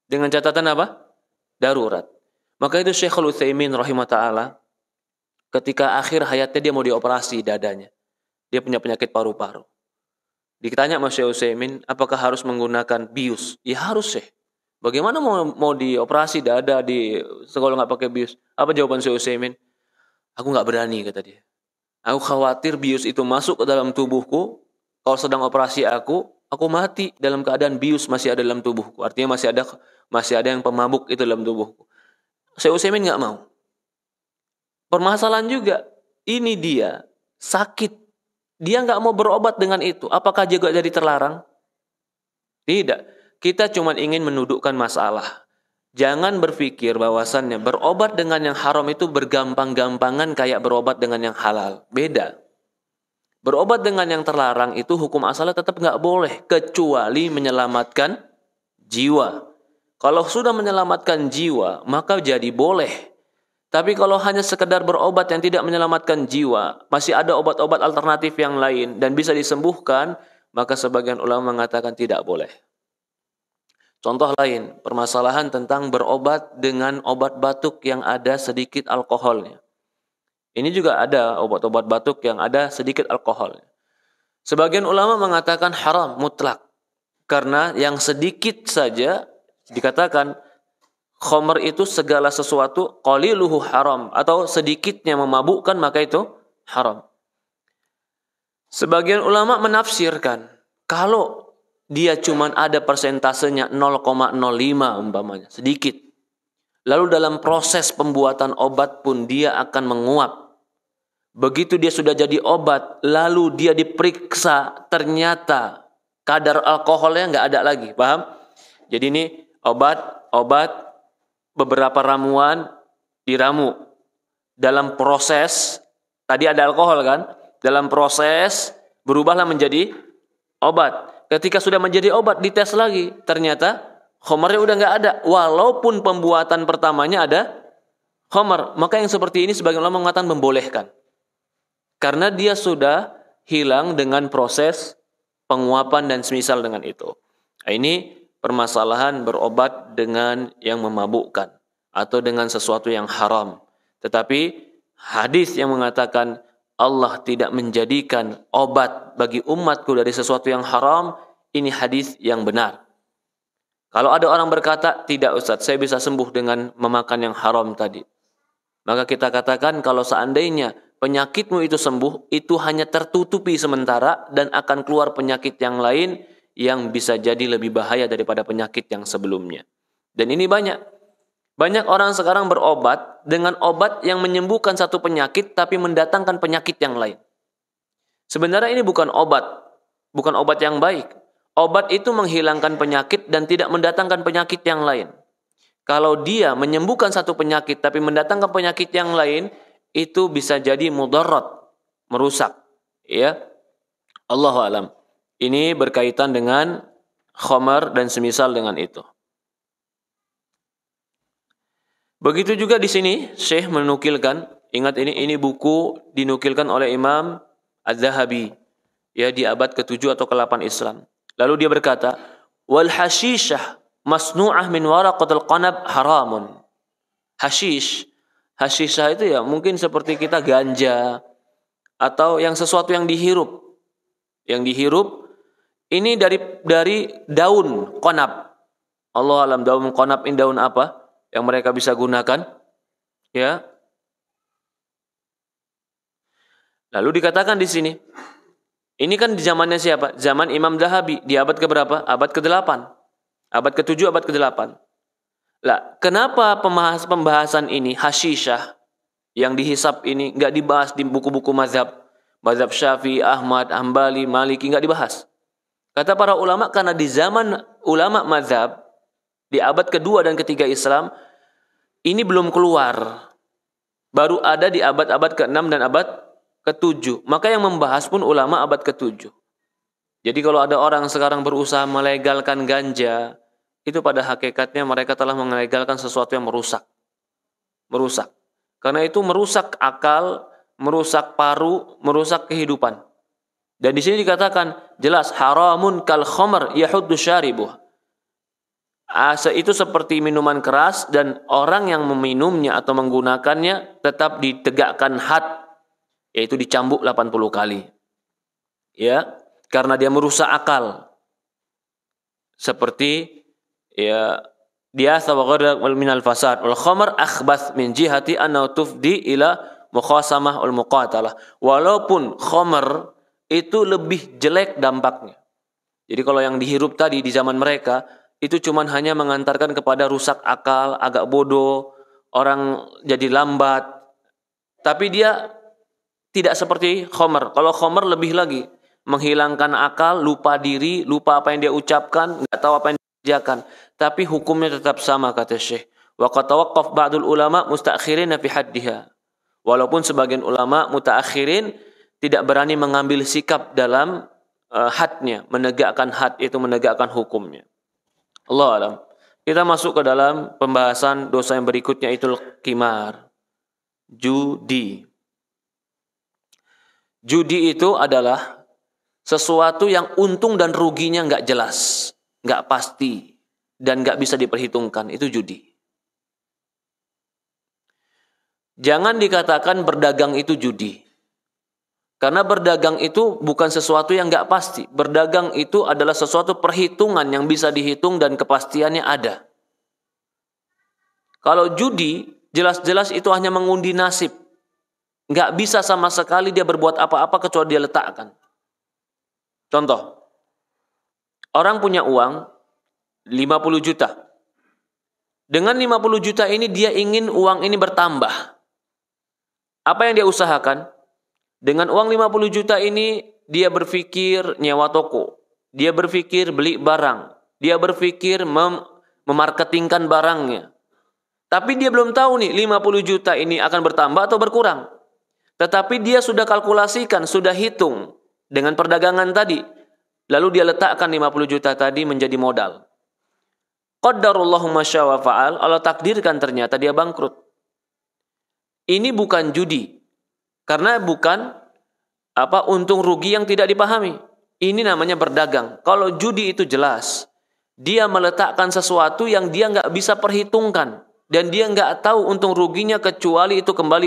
B: Dengan catatan apa? Darurat. Maka itu Syekhul Utsaimin rahimahullah ta'ala ketika akhir hayatnya dia mau dioperasi dadanya. Dia punya penyakit paru-paru. Ditanya sama Syekh Utsaimin, apakah harus menggunakan bius? Ya harus, Syekh. Bagaimana mau dioperasi dada di sekolah nggak pakai bius? Apa jawaban Syekh Utsaimin? Aku nggak berani, kata dia. Aku khawatir bius itu masuk ke dalam tubuhku. Kalau sedang operasi aku mati dalam keadaan bius masih ada dalam tubuhku. Artinya masih ada yang pemabuk itu dalam tubuhku. Syekh Utsaimin nggak mau. Permasalahan juga, ini dia sakit. Dia nggak mau berobat dengan itu. Apakah juga jadi terlarang? Tidak. Kita cuma ingin mendudukkan masalah. Jangan berpikir bahwasannya berobat dengan yang haram itu bergampang-gampangan kayak berobat dengan yang halal. Beda. Berobat dengan yang terlarang itu hukum asalnya tetap nggak boleh. Kecuali menyelamatkan jiwa. Kalau sudah menyelamatkan jiwa, maka jadi boleh. Tapi kalau hanya sekedar berobat yang tidak menyelamatkan jiwa, masih ada obat-obat alternatif yang lain dan bisa disembuhkan, maka sebagian ulama mengatakan tidak boleh. Contoh lain, permasalahan tentang berobat dengan obat batuk yang ada sedikit alkoholnya. Ini juga ada obat-obat batuk yang ada sedikit alkoholnya. Sebagian ulama mengatakan haram mutlak. Karena yang sedikit saja dikatakan khamr itu segala sesuatu qaliluhu haram atau sedikitnya memabukkan maka itu haram. Sebagian ulama menafsirkan kalau dia cuma ada persentasenya 0,05 umpamanya, sedikit. Lalu dalam proses pembuatan obat pun dia akan menguap. Begitu dia sudah jadi obat, lalu dia diperiksa ternyata kadar alkoholnya nggak ada lagi, paham? Jadi ini obat beberapa ramuan diramu. Dalam proses, tadi ada alkohol kan? Dalam proses berubahlah menjadi obat. Ketika sudah menjadi obat, dites lagi. Ternyata khamrnya udah nggak ada. Walaupun pembuatan pertamanya ada khamr. Maka yang seperti ini sebagian ulama mengatakan membolehkan. Karena dia sudah hilang dengan proses penguapan dan semisal dengan itu. Nah, ini permasalahan berobat dengan yang memabukkan atau dengan sesuatu yang haram. Tetapi hadis yang mengatakan Allah tidak menjadikan obat bagi umatku dari sesuatu yang haram, ini hadis yang benar. Kalau ada orang berkata, tidak Ustaz, saya bisa sembuh dengan memakan yang haram tadi. Maka kita katakan kalau seandainya penyakitmu itu sembuh, itu hanya tertutupi sementara dan akan keluar penyakit yang lain yang bisa jadi lebih bahaya daripada penyakit yang sebelumnya. Dan ini banyak. Banyak orang sekarang berobat dengan obat yang menyembuhkan satu penyakit tapi mendatangkan penyakit yang lain. Sebenarnya ini bukan obat yang baik. Obat itu menghilangkan penyakit dan tidak mendatangkan penyakit yang lain. Kalau dia menyembuhkan satu penyakit tapi mendatangkan penyakit yang lain, itu bisa jadi mudarat, merusak. Ya, Allahu a'lam. Ini berkaitan dengan khamar dan semisal dengan itu. Begitu juga di sini Syekh menukilkan, ingat ini buku dinukilkan oleh Imam Az-Zahabi ya di abad ke-7 atau ke-8 Islam. Lalu dia berkata, "Wal hashishah masnu'ah min waraqatil qanab haramun." Hashishah itu ya mungkin seperti kita ganja atau yang sesuatu yang dihirup. Yang dihirup ini dari daun qanab. Allah alam daun qanab ini daun apa yang mereka bisa gunakan? Ya. Lalu dikatakan di sini, ini kan di zamannya siapa? Zaman Imam Zahabi di abad ke-berapa? Abad ke-8. Abad ke-7, abad ke-8. Lah, kenapa pembahasan ini hashishah yang dihisap ini enggak dibahas di buku-buku mazhab? Mazhab Syafi'i, Ahmad, Hambali, Maliki enggak dibahas. Kata para ulama karena di zaman ulama mazhab di abad kedua dan ketiga Islam ini belum keluar. Baru ada di abad-abad ke-6 dan abad ke-7. Maka yang membahas pun ulama abad ke-7. Jadi kalau ada orang sekarang berusaha melegalkan ganja, itu pada hakikatnya mereka telah melegalkan sesuatu yang merusak. Karena itu merusak akal, merusak paru, merusak kehidupan. Dan di sini dikatakan jelas haramun kal khamr yahuddu syaribuh. Itu seperti minuman keras dan orang yang meminumnya atau menggunakannya tetap ditegakkan had, yaitu dicambuk 80 kali. Ya, karena dia merusak akal. Seperti ya dia sawaghara wal minal fasad wal khamr akhbath min jihati annahu tufdi ila mukhasamah wal muqatalah. Walaupun khamr itu lebih jelek dampaknya. Jadi kalau yang dihirup tadi di zaman mereka itu cuman hanya mengantarkan kepada rusak akal, agak bodoh, orang jadi lambat. Tapi dia tidak seperti khamr. Kalau khamr lebih lagi menghilangkan akal, lupa diri, lupa apa yang dia ucapkan, enggak tahu apa yang dia kerjakan. Tapi hukumnya tetap sama, kata Syekh. Wa qad tawaqqaf ba'dul ulama mustaakhirin fi haddiha. Walaupun sebagian ulama mutaakhirin tidak berani mengambil sikap dalam hadnya, menegakkan had, itu menegakkan hukumnya. Allah alam. Kita masuk ke dalam pembahasan dosa yang berikutnya, itu qimar, judi. Judi itu adalah sesuatu yang untung dan ruginya nggak jelas, nggak pasti, dan nggak bisa diperhitungkan. Itu judi. Jangan dikatakan berdagang itu judi. Karena berdagang itu bukan sesuatu yang nggak pasti. Berdagang itu adalah sesuatu perhitungan yang bisa dihitung dan kepastiannya ada. Kalau judi, jelas-jelas itu hanya mengundi nasib. Nggak bisa sama sekali dia berbuat apa-apa kecuali dia letakkan. Contoh, orang punya uang 50 juta. Dengan 50 juta ini dia ingin uang ini bertambah. Apa yang dia usahakan? Dengan uang 50 juta ini dia berpikir nyewa toko. Dia berpikir beli barang. Dia berpikir memarketingkan barangnya. Tapi dia belum tahu nih 50 juta ini akan bertambah atau berkurang. Tetapi dia sudah kalkulasikan, sudah hitung dengan perdagangan tadi. Lalu dia letakkan 50 juta tadi menjadi modal. Qaddarullahu masya wa fa'al. Allah takdirkan ternyata dia bangkrut. Ini bukan judi. Karena bukan untung rugi yang tidak dipahami. Ini namanya berdagang. Kalau judi itu jelas. Dia meletakkan sesuatu yang dia nggak bisa perhitungkan. Dan dia nggak tahu untung ruginya kecuali itu kembali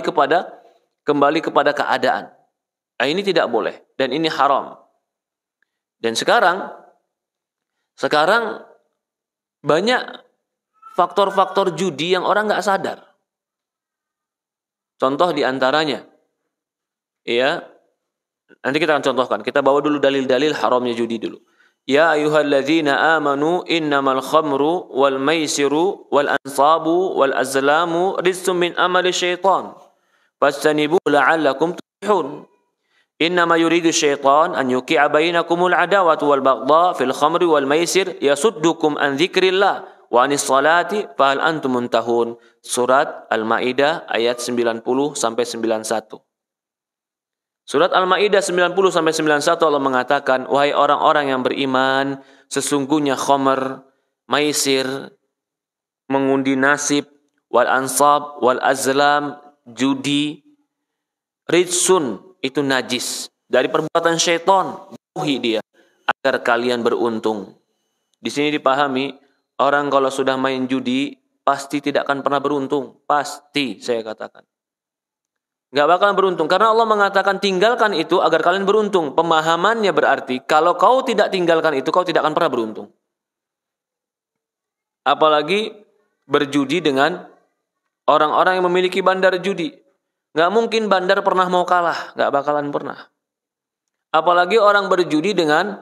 B: kepada keadaan. Nah, ini tidak boleh. Dan ini haram. Dan sekarang banyak faktor-faktor judi yang orang nggak sadar. Contoh diantaranya, ya, nanti kita akan contohkan. Kita bawa dulu dalil-dalil haramnya judi dulu. Ya ayyuhalladzina amanu innamal khamru wal maisiru wal ansabu wal azlamu rizqun min amali syaitan fastanibu la'allakum tuflihun. Innama yuridu syaitan an yuqi'a bainakumul adawatu wal baghdha fil khamri wal maisir yasuddukum an dzikrillah wa anis salati fa hal antum muntahun. Surat Al-Maidah ayat 90 sampai 91. Surat Al-Maidah 90 sampai 91 Allah mengatakan, wahai orang-orang yang beriman, sesungguhnya khamr, maisir, mengundi nasib, wal ansab, wal azlam, judi, rijsun, itu najis. Dari perbuatan syaitan, jauhi dia, agar kalian beruntung. Di sini dipahami, orang kalau sudah main judi, pasti tidak akan pernah beruntung. Pasti, saya katakan. Nggak bakalan beruntung. Karena Allah mengatakan tinggalkan itu agar kalian beruntung. Pemahamannya berarti kalau kau tidak tinggalkan itu, kau tidak akan pernah beruntung. Apalagi berjudi dengan orang-orang yang memiliki bandar judi. Nggak mungkin bandar pernah mau kalah. Nggak bakalan pernah. Apalagi orang berjudi dengan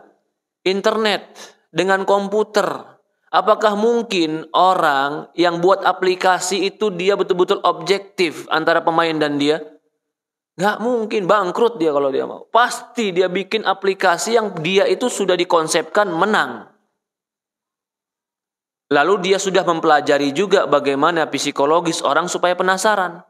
B: internet, dengan komputer. Apakah mungkin orang yang buat aplikasi itu dia betul-betul objektif antara pemain dan dia? Nggak mungkin, bangkrut dia kalau dia mau. Pasti dia bikin aplikasi yang dia itu sudah dikonsepkan menang. Lalu dia sudah mempelajari juga bagaimana psikologis orang supaya penasaran.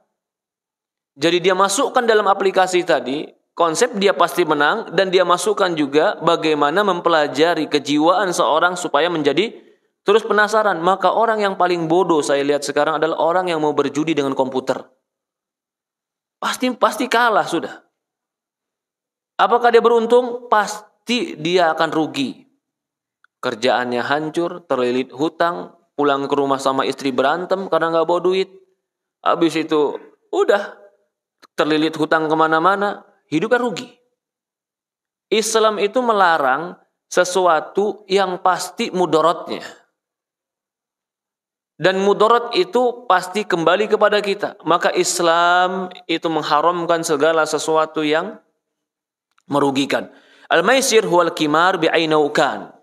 B: Jadi dia masukkan dalam aplikasi tadi, konsep dia pasti menang, dan dia masukkan juga bagaimana mempelajari kejiwaan seorang supaya menjadi terus penasaran. Maka orang yang paling bodoh saya lihat sekarang adalah orang yang mau berjudi dengan komputer. pasti kalah sudah. Apakah dia beruntung? Pasti dia akan rugi. Kerjaannya hancur, terlilit hutang, pulang ke rumah sama istri berantem karena nggak bawa duit. Habis itu udah terlilit hutang kemana-mana, hidupnya rugi. Islam itu melarang sesuatu yang pasti mudorotnya. Dan mudorot itu pasti kembali kepada kita. Maka Islam itu mengharamkan segala sesuatu yang merugikan. Al-maisir huwal qimar bi'ainaukan.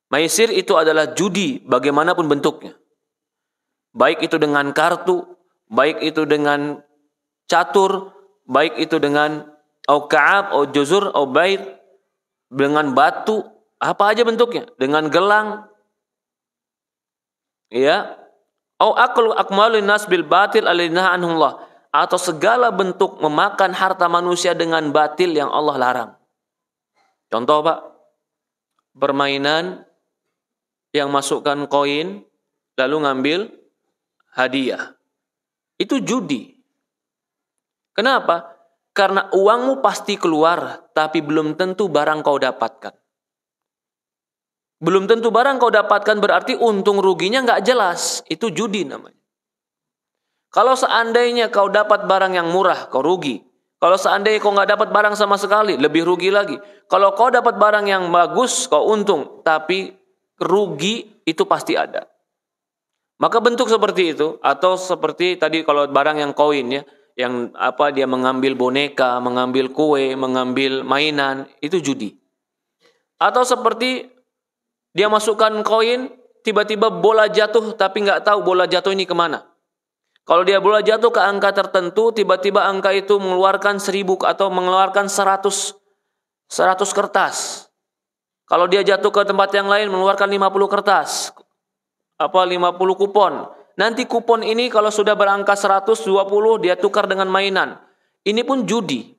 B: Maisir itu adalah judi bagaimanapun bentuknya. Baik itu dengan kartu, baik itu dengan catur, baik itu dengan au ka'ab, au juzur, au bait, dengan batu, apa aja bentuknya, dengan gelang. Ya. Au aklu akmalun nas bil batil alladhina anhullah, atau segala bentuk memakan harta manusia dengan batil yang Allah larang. Contoh, Pak, permainan yang masukkan koin lalu ngambil hadiah. Itu judi. Kenapa? Karena uangmu pasti keluar, tapi belum tentu barang kau dapatkan. Belum tentu barang kau dapatkan berarti untung ruginya nggak jelas. Itu judi namanya. Kalau seandainya kau dapat barang yang murah, kau rugi. Kalau seandainya kau nggak dapat barang sama sekali, lebih rugi lagi. Kalau kau dapat barang yang bagus, kau untung. Tapi rugi itu pasti ada. Maka bentuk seperti itu, atau seperti tadi kalau barang yang koin ya, yang apa dia mengambil boneka, mengambil kue, mengambil mainan, itu judi. Atau seperti dia masukkan koin, tiba-tiba bola jatuh tapi nggak tahu bola jatuh ini kemana. Kalau dia bola jatuh ke angka tertentu, tiba-tiba angka itu mengeluarkan 1000 atau mengeluarkan 100 kertas. Kalau dia jatuh ke tempat yang lain mengeluarkan 50 kertas. 50 kupon. Nanti kupon ini kalau sudah berangka 120 dia tukar dengan mainan. Ini pun judi.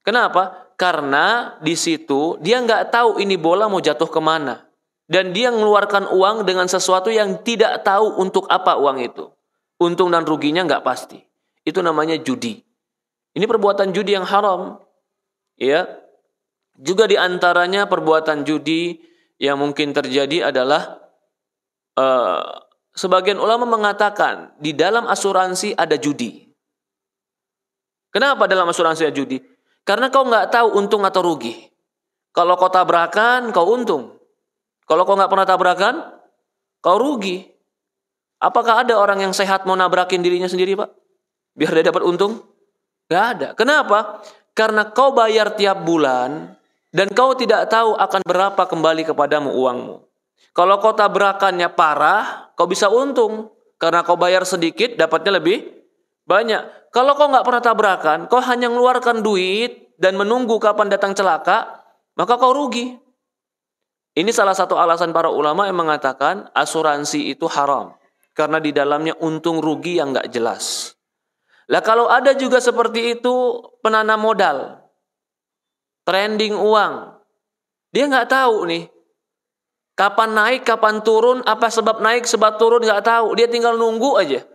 B: Kenapa? Karena di situ dia nggak tahu ini bola mau jatuh kemana. Dan dia mengeluarkan uang dengan sesuatu yang tidak tahu untuk apa uang itu. Untung dan ruginya nggak pasti. Itu namanya judi. Ini perbuatan judi yang haram. Ya. Juga di antaranya perbuatan judi yang mungkin terjadi adalah sebagian ulama mengatakan di dalam asuransi ada judi. Kenapa dalam asuransi ada judi? Karena kau nggak tahu untung atau rugi. Kalau kau tabrakan, kau untung. Kalau kau nggak pernah tabrakan, kau rugi. Apakah ada orang yang sehat mau nabrakin dirinya sendiri, Pak? Biar dia dapat untung? Nggak ada. Kenapa? Karena kau bayar tiap bulan dan kau tidak tahu akan berapa kembali kepadamu uangmu. Kalau kau tabrakannya parah, kau bisa untung. Karena kau bayar sedikit, dapatnya lebih banyak. Kalau kau nggak pernah tabrakan, kau hanya mengeluarkan duit dan menunggu kapan datang celaka, maka kau rugi. Ini salah satu alasan para ulama yang mengatakan asuransi itu haram. Karena di dalamnya untung rugi yang nggak jelas. Lah kalau ada juga seperti itu penanam modal. Trending uang. Dia nggak tahu nih. Kapan naik, kapan turun, apa sebab naik, sebab turun, nggak tahu. Dia tinggal nunggu aja.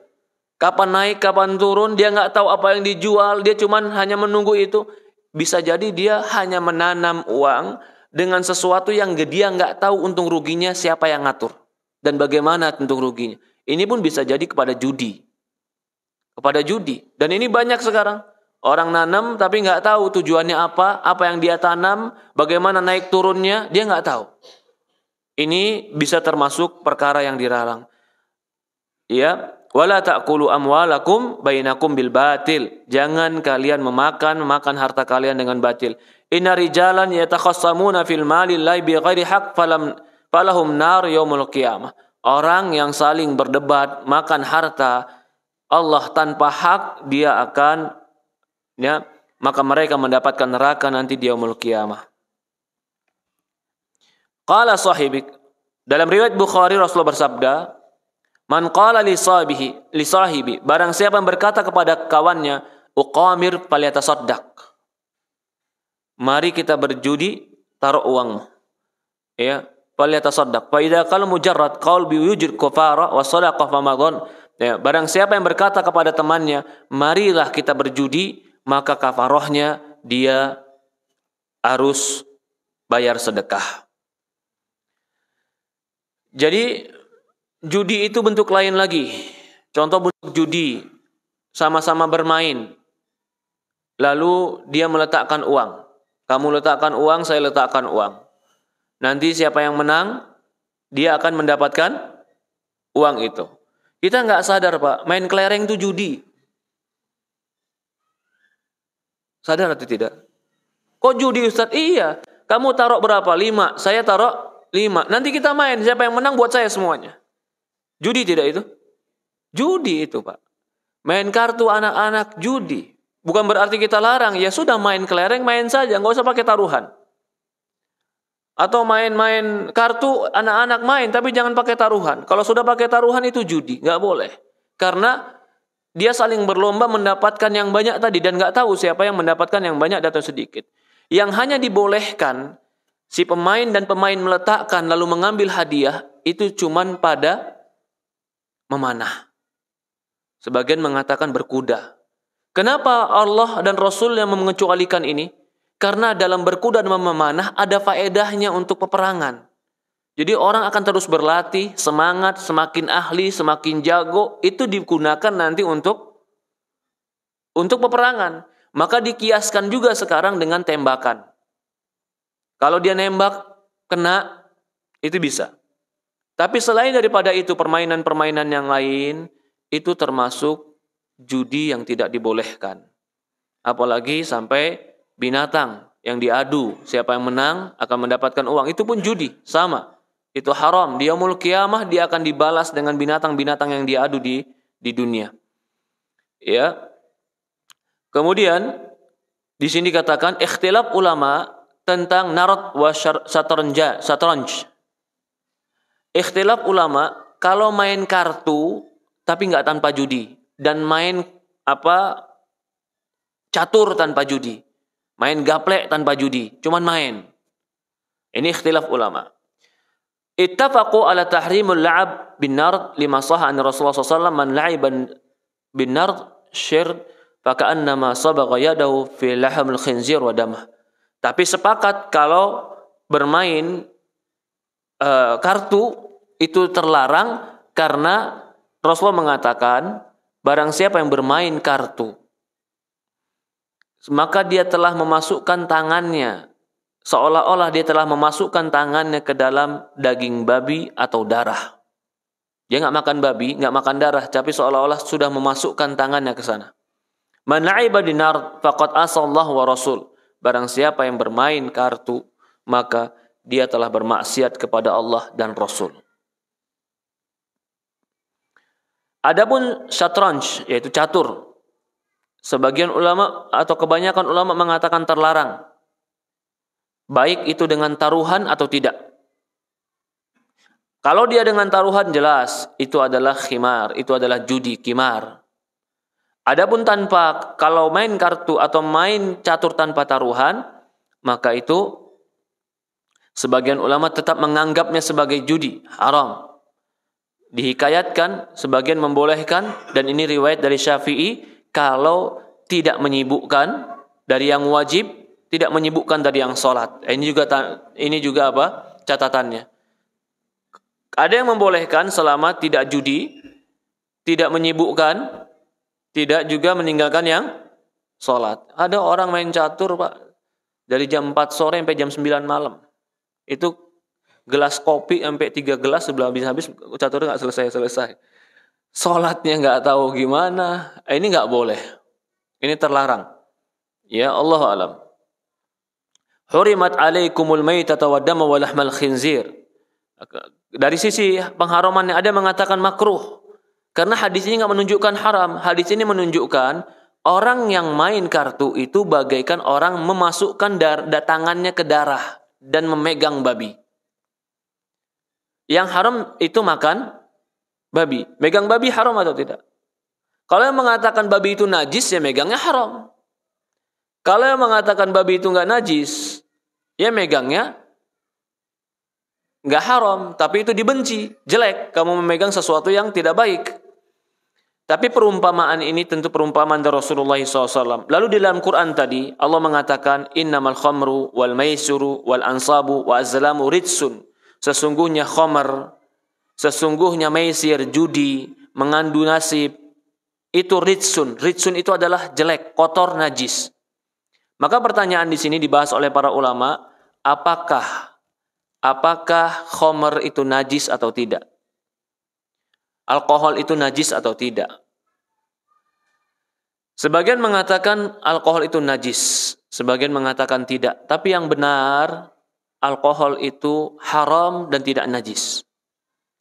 B: Kapan naik, kapan turun, dia nggak tahu apa yang dijual, dia cuman hanya menunggu itu. Bisa jadi dia hanya menanam uang dengan sesuatu yang dia nggak tahu untung ruginya siapa yang ngatur. Dan bagaimana untung ruginya. Ini pun bisa jadi kepada judi. Kepada judi. Dan ini banyak sekarang. Orang nanam tapi nggak tahu tujuannya apa yang dia tanam, bagaimana naik turunnya, dia nggak tahu. Ini bisa termasuk perkara yang dilarang. Ya, wala ta'kulu amwalakum bainakum bil batil. Jangan kalian memakan harta kalian dengan batil. Inna rijalan yatakhassamuna fil mali llahi bighairi haqq falahum nar yaumul qiyamah. Orang yang saling berdebat makan harta Allah tanpa hak, dia akan maka mereka mendapatkan neraka nanti di yaumul qiyamah. Qala sahibik, dalam riwayat Bukhari Rasulullah bersabda, man qala li sahibi, barang siapa yang berkata kepada kawannya, uqamir falyatasaddaq. Mari kita berjudi, taruh uangmu. Ya, falyatasaddaq. Fa idza qala mujarrad qaul bi wujud kafara wa sadaqah famadhan, Ya, barang siapa yang berkata kepada temannya, marilah kita berjudi, maka kafarohnya dia harus bayar sedekah. Jadi judi itu bentuk lain lagi. Contoh bentuk judi, sama-sama bermain. Lalu dia meletakkan uang. Kamu letakkan uang, saya letakkan uang. Nanti siapa yang menang, dia akan mendapatkan uang itu. Kita nggak sadar, Pak, main kelereng itu judi. Sadar atau tidak? Kok judi, Ustaz? Iya. Kamu taruh berapa? 5. Saya taruh 5. Nanti kita main. Siapa yang menang buat saya semuanya. Judi tidak itu? Judi itu, Pak. Main kartu anak-anak judi. Bukan berarti kita larang. Ya sudah, main kelereng, main saja. Nggak usah pakai taruhan. Atau main-main kartu, anak-anak main, tapi jangan pakai taruhan. Kalau sudah pakai taruhan itu judi, nggak boleh. Karena dia saling berlomba mendapatkan yang banyak tadi, dan nggak tahu siapa yang mendapatkan yang banyak atau sedikit. Yang hanya dibolehkan, si pemain dan pemain meletakkan lalu mengambil hadiah, itu cuman pada memanah. Sebagian mengatakan berkuda. Kenapa Allah dan Rasul yang mengecualikan ini? Karena dalam berkuda dan memanah ada faedahnya untuk peperangan. Jadi orang akan terus berlatih, semangat, semakin ahli, semakin jago. Itu digunakan nanti untuk peperangan. Maka dikiaskan juga sekarang dengan tembakan. Kalau dia nembak, kena, itu bisa. Tapi selain daripada itu, permainan-permainan yang lain, itu termasuk judi yang tidak dibolehkan. Apalagi sampai binatang yang diadu, siapa yang menang akan mendapatkan uang, itu pun judi, sama. Itu haram. Di yaumul qiyamah dia akan dibalas dengan binatang-binatang yang diadu di dunia. Ya. Kemudian di sini dikatakan ikhtilaf ulama tentang narad wa satranj. Ikhtilaf ulama kalau main kartu tapi enggak tanpa judi dan main catur tanpa judi. Main gaplek tanpa judi, cuman main. Ini ikhtilaf ulama. Ittafaqu ala tahrimul la'ab bin nard lima sahha an Rasulullah SAW man la'iban bin nard syirk faka'annama sabagha yadahu fi lahamil khinzir wa damah. Tapi sepakat kalau bermain kartu itu terlarang karena Rasulullah mengatakan barang siapa yang bermain kartu maka dia telah memasukkan tangannya, seolah-olah dia telah memasukkan tangannya ke dalam daging babi atau darah. Dia nggak makan babi, nggak makan darah, tapi seolah-olah sudah memasukkan tangannya ke sana. Man la'iba dinar faqad asallahu wa rasul. Barang siapa yang bermain kartu, maka dia telah bermaksiat kepada Allah dan Rasul. Adapun syatranj, yaitu catur, sebagian ulama atau kebanyakan ulama mengatakan terlarang. Baik itu dengan taruhan atau tidak. Kalau dia dengan taruhan jelas, itu adalah khimar, itu adalah judi, kimar. Adapun tanpa, kalau main kartu atau main catur tanpa taruhan, maka itu sebagian ulama tetap menganggapnya sebagai judi, haram. Dihikayatkan, sebagian membolehkan, dan ini riwayat dari Syafi'i, kalau tidak menyibukkan dari yang wajib, tidak menyibukkan dari yang sholat. Ini juga apa? Catatannya. Ada yang membolehkan selama tidak judi, tidak menyibukkan, tidak juga meninggalkan yang sholat. Ada orang main catur, Pak, dari jam 4 sore sampai jam 9 malam. Itu gelas kopi sampai 3 gelas sebelum habis caturnya nggak selesai. Sholatnya nggak tahu gimana. Ini nggak boleh. Ini terlarang. Ya Allah alam. Hurimat alaikumul maitata wa dama wa lahmal khinzir. Dari sisi pengharamannya ada mengatakan makruh. Karena hadis ini nggak menunjukkan haram. Hadis ini menunjukkan orang yang main kartu itu bagaikan orang memasukkan tangannya ke darah dan memegang babi. Yang haram itu makan babi. Megang babi haram atau tidak? Kalau yang mengatakan babi itu najis, ya megangnya haram. Kalau yang mengatakan babi itu nggak najis, ya megangnya nggak haram, tapi itu dibenci, jelek. Kamu memegang sesuatu yang tidak baik. Tapi perumpamaan ini tentu perumpamaan dari Rasulullah SAW. Lalu di dalam Quran tadi Allah mengatakan innamal khamru wal maisuru wal ansabu wa azlamu ritsun. Sesungguhnya khamr, sesungguhnya maisir, judi, mengandu nasib itu ritsun. Ritsun itu adalah jelek, kotor, najis. Maka pertanyaan di sini dibahas oleh para ulama, apakah khamr itu najis atau tidak? Alkohol itu najis atau tidak? Sebagian mengatakan alkohol itu najis, sebagian mengatakan tidak. Tapi yang benar, alkohol itu haram dan tidak najis.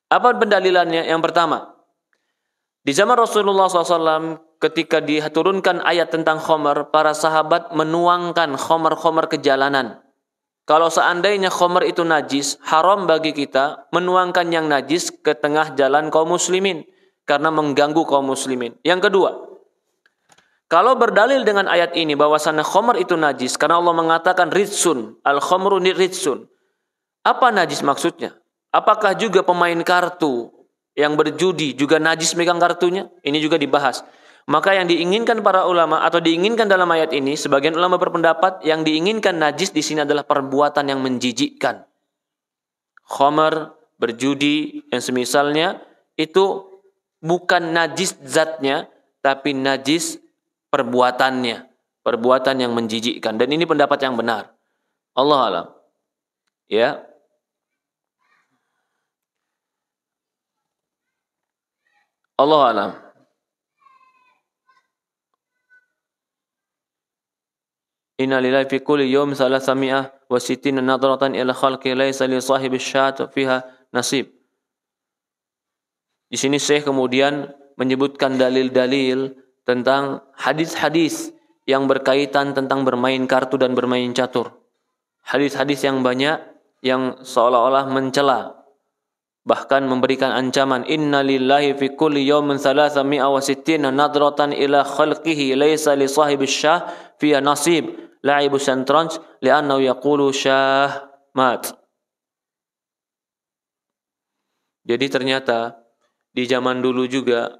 B: Apa pendalilannya? Yang pertama, di zaman Rasulullah SAW ketika diturunkan ayat tentang khamr, para sahabat menuangkan khamr-khamr ke jalanan. Kalau seandainya khamr itu najis, haram bagi kita menuangkan yang najis ke tengah jalan kaum muslimin karena mengganggu kaum muslimin. Yang kedua, kalau berdalil dengan ayat ini bahwasanya khamr itu najis karena Allah mengatakan ritsun, al-khamru ritsun. Apa najis maksudnya? Apakah juga pemain kartu yang berjudi juga najis megang kartunya? Ini juga dibahas. Maka yang diinginkan para ulama atau diinginkan dalam ayat ini, sebagian ulama berpendapat yang diinginkan najis di sini adalah perbuatan yang menjijikkan. Khamr, berjudi, yang semisalnya itu bukan najis zatnya, tapi najis perbuatannya, perbuatan yang menjijikkan. Dan ini pendapat yang benar. Allah alam. Ya. Allah alam. Inna lillahi fi kulli yawm 360 nadratan ila khalqi laysa li sahibi syat fiha nasib. Di sini Syekh kemudian menyebutkan dalil-dalil tentang hadis-hadis yang berkaitan tentang bermain kartu dan bermain catur. Hadis-hadis yang banyak yang seolah-olah mencela, bahkan memberikan ancaman, inna lillahi fi kulli yawmin 360 nadratan ila khalqihi laysa li sahibi syah fiha nasib. La'ibu syantranj li'annahu yaqulu syah mat. Jadi ternyata di zaman dulu juga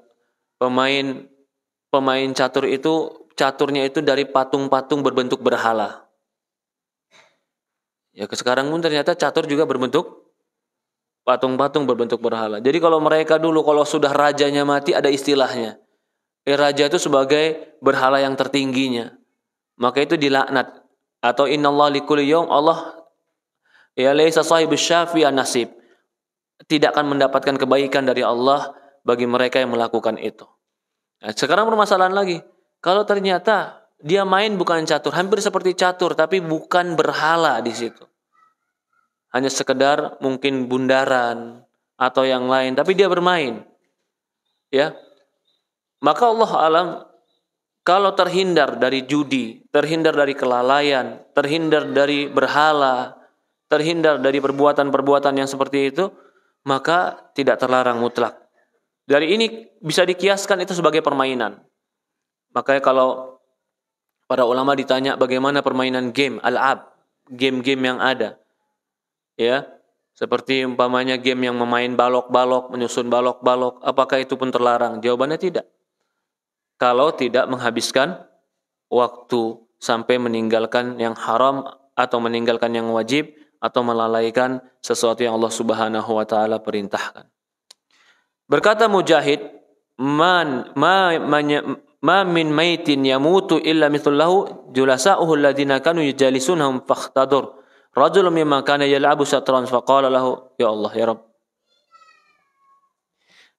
B: pemain catur itu caturnya itu dari patung-patung berbentuk berhala. Ya sekarang pun ternyata catur juga berbentuk patung-patung berbentuk berhala. Jadi kalau mereka dulu kalau sudah rajanya mati ada istilahnya. Raja itu sebagai berhala yang tertingginya. Maka itu dilaknat. Atau innallaha likulli yawm, Allah ya laisa sahibus syafi'an nasib. Tidak akan mendapatkan kebaikan dari Allah bagi mereka yang melakukan itu. Nah, sekarang permasalahan lagi. Kalau ternyata dia main bukan catur, hampir seperti catur tapi bukan berhala di situ. Hanya sekedar mungkin bundaran atau yang lain, tapi dia bermain. Ya. Maka Allah alam, kalau terhindar dari judi, terhindar dari kelalaian, terhindar dari berhala, terhindar dari perbuatan-perbuatan yang seperti itu, maka tidak terlarang mutlak. Dari ini bisa dikiaskan itu sebagai permainan. Makanya kalau para ulama ditanya bagaimana permainan game, al-ab, game-game yang ada. Ya, seperti umpamanya game yang memain balok-balok, menyusun balok-balok, apakah itu pun terlarang? Jawabannya tidak. Kalau tidak menghabiskan waktu sampai meninggalkan yang haram atau meninggalkan yang wajib atau melalaikan sesuatu yang Allah Subhanahu wa taala perintahkan. Berkata Mujahid, ma min maitin yamutu illa mithllahu julasa'uhu alladhina kanu yujalisunhum fakhtadur. Rajulun mimma kana yal'abu syatran faqala lahu ya Allah ya Rabb.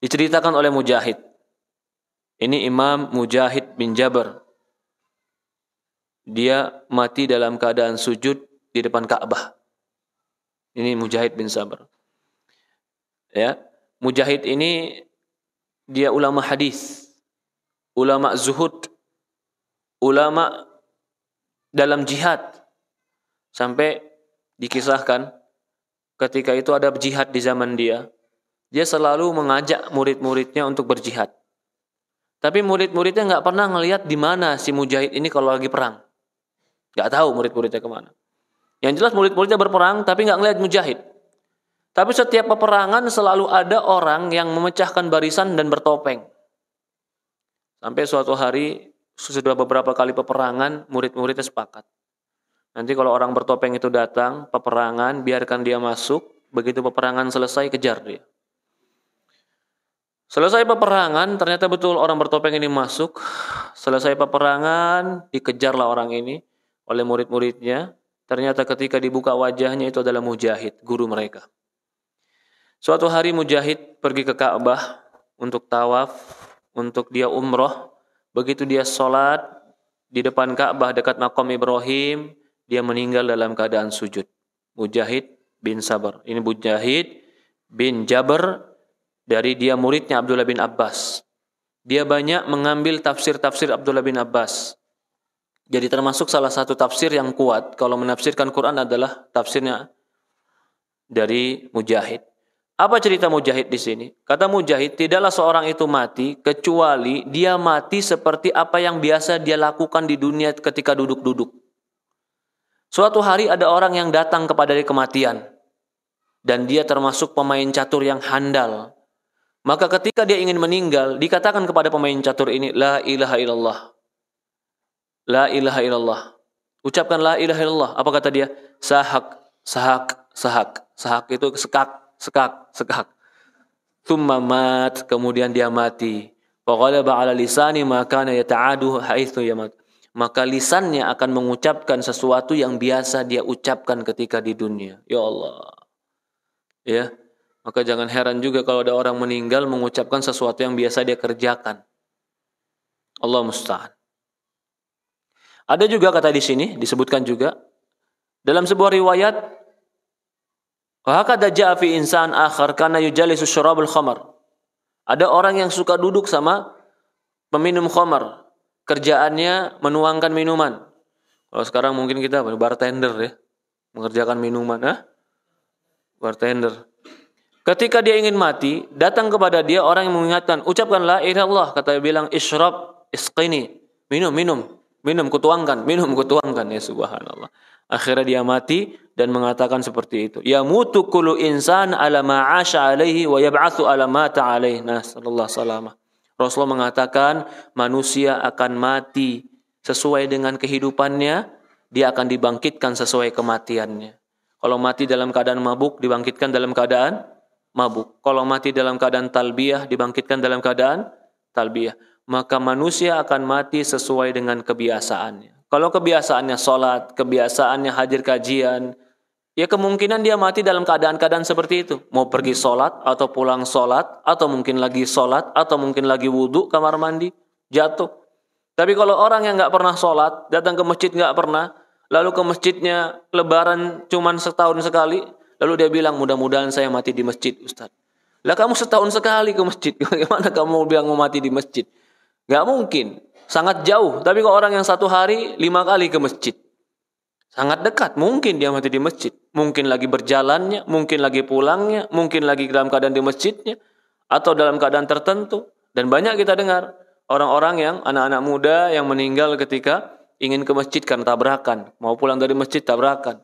B: Diceritakan oleh Mujahid. Ini Imam Mujahid bin Jabr. Dia mati dalam keadaan sujud di depan Ka'bah. Ini Mujahid bin Sabr. Ya, Mujahid ini dia ulama hadis, ulama zuhud, ulama dalam jihad. Sampai dikisahkan ketika itu ada jihad di zaman dia selalu mengajak murid-muridnya untuk berjihad. Tapi murid-muridnya nggak pernah ngelihat di mana si Mujahid ini kalau lagi perang. Nggak tahu murid-muridnya kemana. Yang jelas murid-muridnya berperang tapi nggak ngelihat Mujahid. Tapi setiap peperangan selalu ada orang yang memecahkan barisan dan bertopeng. Sampai suatu hari sudah beberapa kali peperangan, murid-muridnya sepakat. Nanti kalau orang bertopeng itu datang, peperangan, biarkan dia masuk. Begitu peperangan selesai, kejar dia. Selesai peperangan, ternyata betul orang bertopeng ini masuk. Selesai peperangan, dikejarlah orang ini oleh murid-muridnya. Ternyata ketika dibuka wajahnya itu adalah Mujahid, guru mereka. Suatu hari Mujahid pergi ke Ka'bah untuk tawaf, untuk dia umroh. Begitu dia sholat di depan Ka'bah dekat maqam Ibrahim, dia meninggal dalam keadaan sujud. Mujahid bin Sabr. Ini Mujahid bin Jabr, dari dia muridnya Abdullah bin Abbas. Dia banyak mengambil tafsir-tafsir Abdullah bin Abbas. Jadi termasuk salah satu tafsir yang kuat kalau menafsirkan Quran adalah tafsirnya dari Mujahid. Apa cerita Mujahid di sini? Kata Mujahid, tidaklah seorang itu mati kecuali dia mati seperti apa yang biasa dia lakukan di dunia ketika duduk-duduk. Suatu hari ada orang yang datang kepada kematian dan dia termasuk pemain catur yang handal. Maka ketika dia ingin meninggal, dikatakan kepada pemain catur ini, la ilaha illallah. La ilaha illallah. Ucapkan la ilaha illallah. Apa kata dia? Sahak, sahak, sahak. Sahak itu sekak, sekak, sekak. Thumma mat, kemudian dia mati. Faghalaba ala lisani ma kana yata'adu haitsu yamat. Maka lisannya akan mengucapkan sesuatu yang biasa dia ucapkan ketika di dunia. Ya Allah. Ya. Maka jangan heran juga kalau ada orang meninggal mengucapkan sesuatu yang biasa dia kerjakan. Allah musta'an. Ada juga kata di sini disebutkan juga dalam sebuah riwayat, wa hakadha ja'a fi insan akhar kana yujalisu syarabul khamar. Ada orang yang suka duduk sama peminum khamar. Kerjaannya menuangkan minuman. Kalau sekarang mungkin kita bartender ya, mengerjakan minuman, bartender. Ketika dia ingin mati, datang kepada dia orang yang mengingatkan, ucapkan la ilaha illallah, kata dia bilang isyrab isqini, minum kutuangkan ya subhanallah. Akhirnya dia mati dan mengatakan seperti itu. Ya mutu kullu insan ala ma 'asha alaihi wa yab'atsu ala ma ta'alaihi. Nasallallahu salamah. Rasulullah mengatakan manusia akan mati sesuai dengan kehidupannya, dia akan dibangkitkan sesuai kematiannya. Kalau mati dalam keadaan mabuk, dibangkitkan dalam keadaan mabuk. Kalau mati dalam keadaan talbiyah, dibangkitkan dalam keadaan talbiyah. Maka manusia akan mati sesuai dengan kebiasaannya. Kalau kebiasaannya sholat, kebiasaannya hadir kajian, ya kemungkinan dia mati dalam keadaan-keadaan seperti itu. Mau pergi sholat, atau pulang sholat, atau mungkin lagi sholat, atau mungkin lagi wudhu, kamar mandi, jatuh. Tapi kalau orang yang nggak pernah sholat, datang ke masjid nggak pernah, lalu ke masjidnya lebaran cuman setahun sekali, lalu dia bilang, mudah-mudahan saya mati di masjid, Ustaz. Lah kamu setahun sekali ke masjid, bagaimana kamu bilang mau mati di masjid? Gak mungkin, sangat jauh. Tapi kalau orang yang satu hari 5 kali ke masjid, sangat dekat, mungkin dia mati di masjid. Mungkin lagi berjalannya, mungkin lagi pulangnya, mungkin lagi dalam keadaan di masjidnya, atau dalam keadaan tertentu. Dan banyak kita dengar, orang-orang yang, anak-anak muda yang meninggal ketika ingin ke masjid karena tabrakan. Mau pulang dari masjid, tabrakan.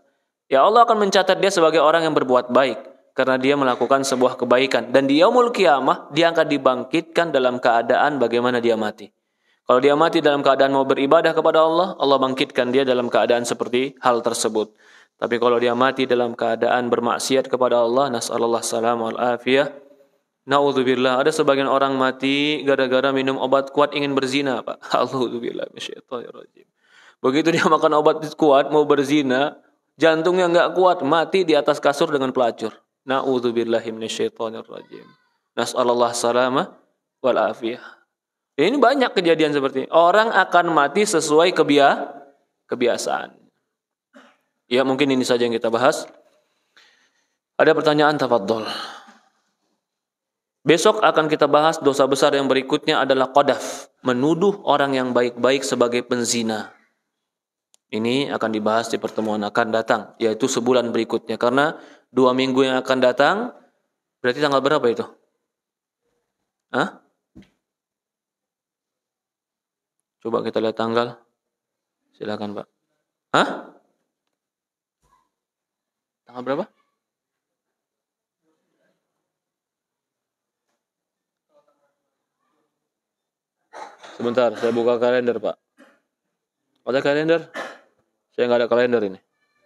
B: Ya Allah akan mencatat dia sebagai orang yang berbuat baik karena dia melakukan sebuah kebaikan, dan di yaumul qiyamah dia akan dibangkitkan dalam keadaan bagaimana dia mati. Kalau dia mati dalam keadaan mau beribadah kepada Allah, Allah bangkitkan dia dalam keadaan seperti hal tersebut. Tapi kalau dia mati dalam keadaan bermaksiat kepada Allah, nasallallahu salam wal afiyah, naudzubillah. Ada sebagian orang mati gara-gara minum obat kuat ingin berzina, Pak. Alhamdulillah minasyaitonirrajim. Begitu dia makan obat kuat mau berzina, jantungnya enggak kuat, mati di atas kasur dengan pelacur. Na'udzubillahi minasyaitonirrajim. Nas'alullah salamah wal afiyah. Ini banyak kejadian seperti ini. Orang akan mati sesuai kebiasaan. Ya, mungkin ini saja yang kita bahas. Ada pertanyaan, tafadhol. Besok akan kita bahas dosa besar yang berikutnya adalah qadhaf, menuduh orang yang baik-baik sebagai penzina. Ini akan dibahas di pertemuan akan datang, yaitu sebulan berikutnya. Karena 2 minggu yang akan datang, berarti tanggal berapa itu? Coba kita lihat tanggal. Silakan Pak. Tanggal berapa? Sebentar, saya buka kalender, Pak. Ada kalender? Saya nggak ada kalender ini.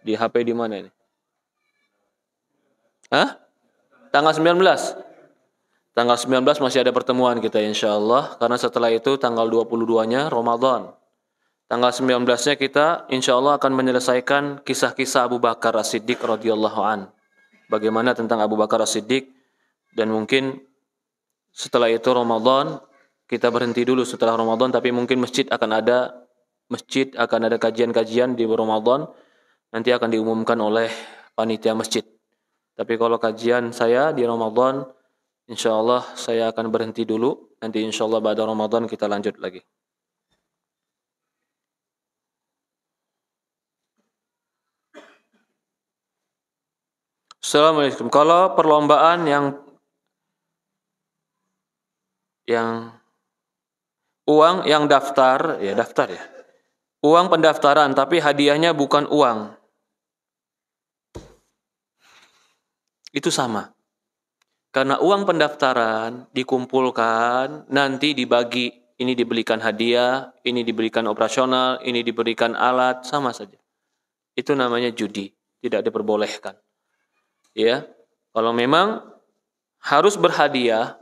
B: Di HP di mana ini? Hah? Tanggal 19? Tanggal 19 masih ada pertemuan kita insyaallah. Karena setelah itu tanggal 22-nya Ramadan. Tanggal 19-nya kita insyaallah akan menyelesaikan kisah-kisah Abu Bakar As-Siddiq radhiyallahu an. Bagaimana tentang Abu Bakar As-Siddiq. Dan mungkin setelah itu Ramadan, kita berhenti dulu setelah Ramadan, tapi mungkin masjid akan ada kajian-kajian di Ramadan, nanti akan diumumkan oleh panitia masjid. Tapi kalau kajian saya di Ramadan, insyaallah saya akan berhenti dulu, nanti insyaallah pada Ramadan kita lanjut lagi. Assalamualaikum. Kalau perlombaan yang uang yang daftar ya. Uang pendaftaran tapi hadiahnya bukan uang. Itu sama. Karena uang pendaftaran dikumpulkan, nanti dibagi, ini dibelikan hadiah, ini diberikan operasional, ini diberikan alat, sama saja. Itu namanya judi, tidak diperbolehkan. Ya. Kalau memang harus berhadiah,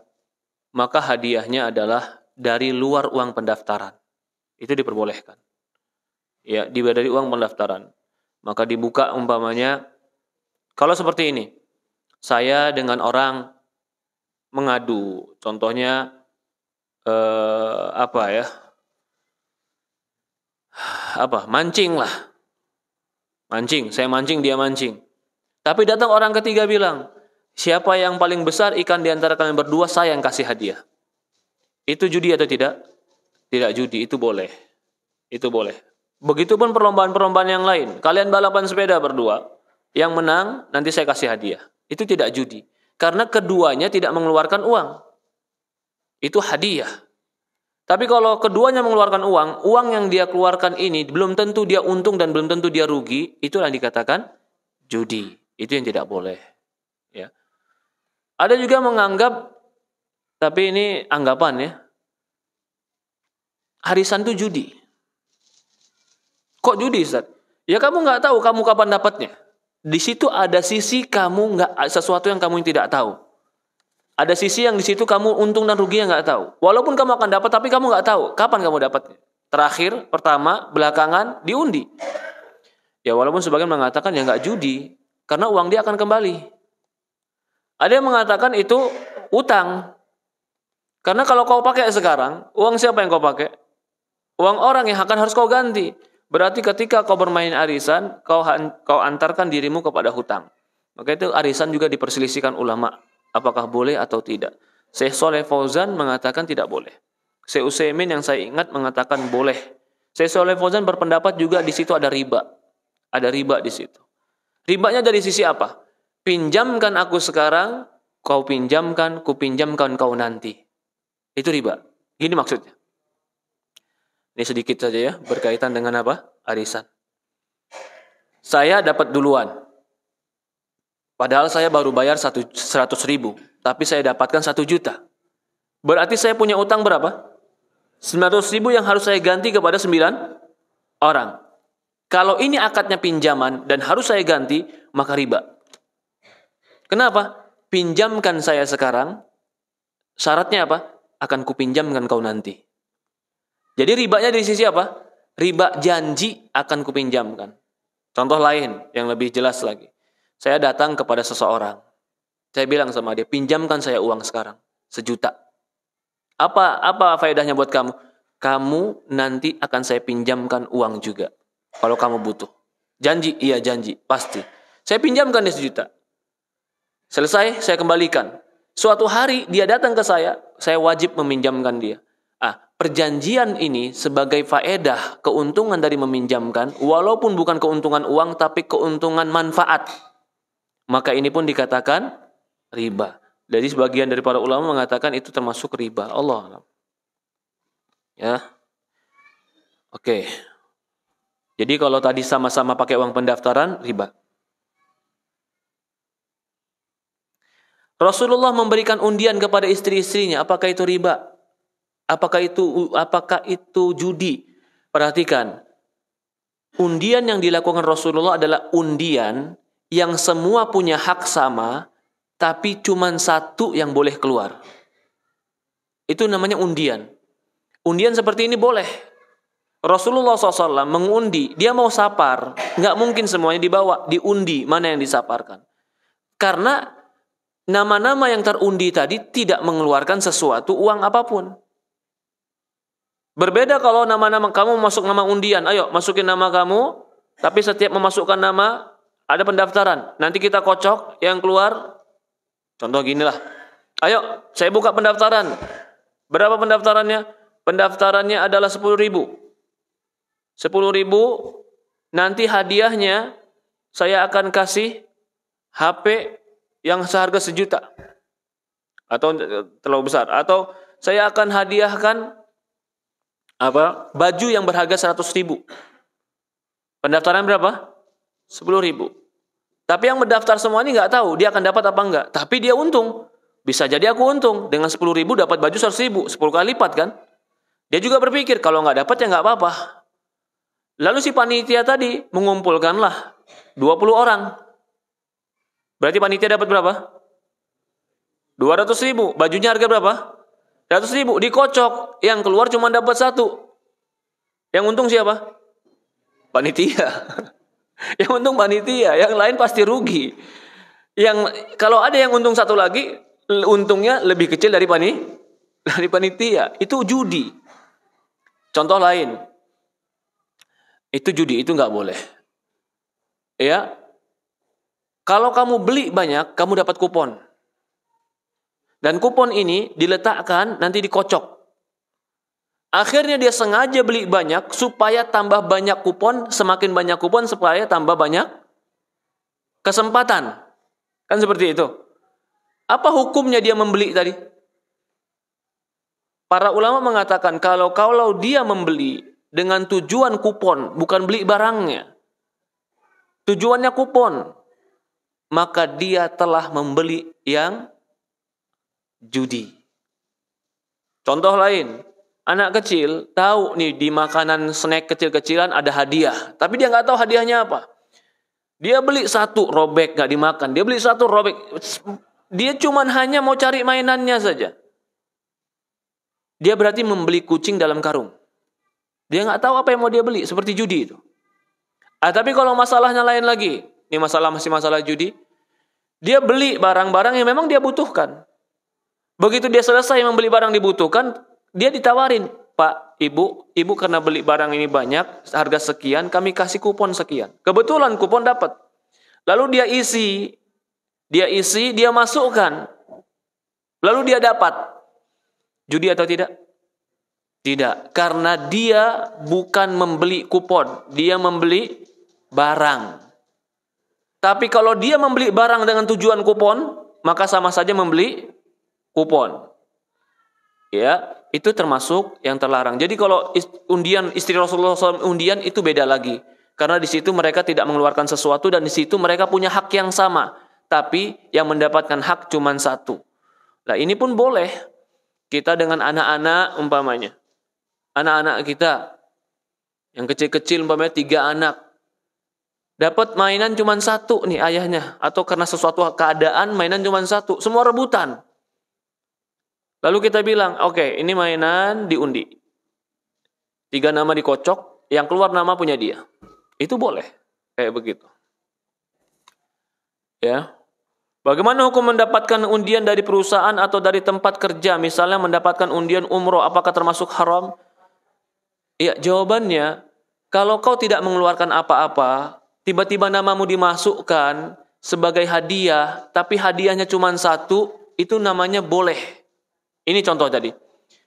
B: maka hadiahnya adalah dari luar uang pendaftaran. Itu diperbolehkan. Ya, dari uang pendaftaran. Maka dibuka umpamanya, kalau seperti ini, saya dengan orang mengadu, contohnya mancing lah. Saya mancing, dia mancing. Tapi datang orang ketiga bilang, siapa yang paling besar ikan di antara kalian berdua, saya yang kasih hadiah. Itu judi atau tidak? Tidak judi, itu boleh. Itu boleh. Begitupun perlombaan-perlombaan yang lain. Kalian balapan sepeda berdua, yang menang nanti saya kasih hadiah. Itu tidak judi. Karena keduanya tidak mengeluarkan uang. Itu hadiah. Tapi kalau keduanya mengeluarkan uang yang dia keluarkan ini belum tentu dia untung dan belum tentu dia rugi, itulah yang dikatakan judi. Itu yang tidak boleh. Ya. Ada juga menganggap, tapi ini anggapan ya, arisan itu judi. Kok judi, Ustaz? Ya kamu nggak tahu kamu kapan dapatnya. Di situ ada sisi kamu sesuatu yang kamu tidak tahu. Ada sisi yang di situ kamu untung dan ruginya nggak tahu. Walaupun kamu akan dapat, tapi kamu nggak tahu kapan kamu dapatnya. Terakhir, pertama, belakangan, diundi. Ya walaupun sebagian mengatakan ya nggak judi, karena uang dia akan kembali. Ada yang mengatakan itu utang. Karena kalau kau pakai sekarang, uang siapa yang kau pakai? Uang orang yang akan harus kau ganti. Berarti ketika kau bermain arisan, kau antarkan dirimu kepada hutang. Maka itu arisan juga diperselisihkan ulama. Apakah boleh atau tidak. Syekh Shalih Fauzan mengatakan tidak boleh. Syekh Utsaimin yang saya ingat mengatakan boleh. Syekh Shalih Fauzan berpendapat juga di situ ada riba. Ada riba di situ. Ribanya dari sisi apa? Pinjamkan aku sekarang, kau pinjamkan, ku pinjamkan kau nanti. Itu riba. Gini maksudnya. Ini sedikit saja ya, berkaitan dengan apa? Arisan. Saya dapat duluan. Padahal saya baru bayar 100.000, tapi saya dapatkan 1 juta. Berarti saya punya utang berapa? 900.000 yang harus saya ganti kepada 9 orang. Kalau ini akadnya pinjaman dan harus saya ganti, maka riba. Kenapa? Pinjamkan saya sekarang, syaratnya apa? Akan kupinjamkan kau nanti. Jadi ribanya dari sisi apa? Riba janji akan kupinjamkan. Contoh lain yang lebih jelas lagi. Saya datang kepada seseorang. Saya bilang sama dia, pinjamkan saya uang sekarang, 1 juta. Apa faedahnya buat kamu? Kamu nanti akan saya pinjamkan uang juga. Kalau kamu butuh. Janji? Iya janji, pasti. Saya pinjamkan dia 1 juta. Selesai, saya kembalikan. Suatu hari dia datang ke saya wajib meminjamkan dia. Perjanjian ini sebagai faedah, keuntungan dari meminjamkan, walaupun bukan keuntungan uang, tapi keuntungan manfaat. Maka ini pun dikatakan riba. Jadi sebagian dari para ulama mengatakan itu termasuk riba. Allah. Ya. Oke. Jadi kalau tadi sama-sama pakai uang pendaftaran, riba. Rasulullah memberikan undian kepada istri-istrinya, apakah itu riba? Apakah itu judi? Perhatikan, undian yang dilakukan Rasulullah adalah undian yang semua punya hak sama, tapi cuma satu yang boleh keluar. Itu namanya undian. Undian seperti ini boleh. Rasulullah SAW mengundi, dia mau sapar, nggak mungkin semuanya dibawa, diundi mana yang disaparkan. Karena nama-nama yang terundi tadi tidak mengeluarkan sesuatu uang apapun. Berbeda kalau nama-nama kamu masuk nama undian, ayo masukin nama kamu, tapi setiap memasukkan nama ada pendaftaran. Nanti kita kocok yang keluar, contoh ginilah. Ayo, saya buka pendaftaran. Berapa pendaftarannya? Pendaftarannya adalah 10.000. 10.000, nanti hadiahnya saya akan kasih HP yang seharga 1 juta atau terlalu besar, atau saya akan hadiahkan baju yang berharga 100.000. Pendaftaran berapa? 10.000. Tapi yang mendaftar semua ini nggak tahu dia akan dapat apa enggak. Tapi dia untung. Bisa jadi aku untung dengan 10.000 dapat baju 100.000, 10 kali lipat kan? Dia juga berpikir kalau nggak dapat ya nggak apa-apa. Lalu si panitia tadi mengumpulkanlah 20 orang. Berarti panitia dapat berapa? 200.000. Bajunya harga berapa? 100.000. Dikocok. Yang keluar cuma dapat 1. Yang untung siapa? Panitia. Yang untung panitia. Yang lain pasti rugi. Kalau ada yang untung 1 lagi, untungnya lebih kecil dari panitia. Itu judi. Contoh lain. Itu judi, itu nggak boleh. Ya, kalau kamu beli banyak, kamu dapat kupon. Dan kupon ini diletakkan, nanti dikocok. Akhirnya dia sengaja beli banyak, supaya tambah banyak kupon, semakin banyak kupon, supaya tambah banyak kesempatan. Kan seperti itu. Apa hukumnya dia membeli tadi? Para ulama mengatakan, kalau dia membeli dengan tujuan kupon, bukan beli barangnya, tujuannya kupon, maka dia telah membeli yang judi. Contoh lain, anak kecil tahu nih di makanan snack kecil-kecilan ada hadiah, tapi dia nggak tahu hadiahnya apa. Dia beli 1, robek nggak dimakan. Dia beli 1, robek. Dia cuman hanya mau cari mainannya saja. Dia berarti membeli kucing dalam karung. Dia nggak tahu apa yang mau dia beli, seperti judi itu. Tapi kalau masalahnya lain lagi, ini masih masalah judi, dia beli barang-barang yang memang dia butuhkan. Begitu dia selesai membeli barang dibutuhkan, dia ditawarin, Pak, Ibu karena beli barang ini banyak, harga sekian, kami kasih kupon sekian. Kebetulan kupon dapat. Lalu dia isi, dia masukkan. Lalu dia dapat. Judi atau tidak? Tidak, karena dia bukan membeli kupon, dia membeli barang. Tapi kalau dia membeli barang dengan tujuan kupon, maka sama saja membeli kupon. Ya, itu termasuk yang terlarang. Jadi kalau undian istri Rasulullah SAW undian itu beda lagi, karena di situ mereka tidak mengeluarkan sesuatu dan di situ mereka punya hak yang sama, tapi yang mendapatkan hak cuma 1. Nah, ini pun boleh kita dengan anak-anak umpamanya. Anak-anak kita yang kecil-kecil umpamanya 3 anak dapat mainan cuma 1 nih ayahnya, atau karena sesuatu keadaan mainan cuma 1, semua rebutan. Lalu kita bilang, oke, ini mainan diundi, 3 nama dikocok, yang keluar nama punya dia. Itu boleh kayak begitu. Ya. Bagaimana hukum mendapatkan undian dari perusahaan atau dari tempat kerja, misalnya mendapatkan undian umroh, apakah termasuk haram? Ya, jawabannya, kalau kau tidak mengeluarkan apa-apa, tiba-tiba namamu dimasukkan sebagai hadiah, tapi hadiahnya cuma 1, itu namanya boleh. Ini contoh tadi.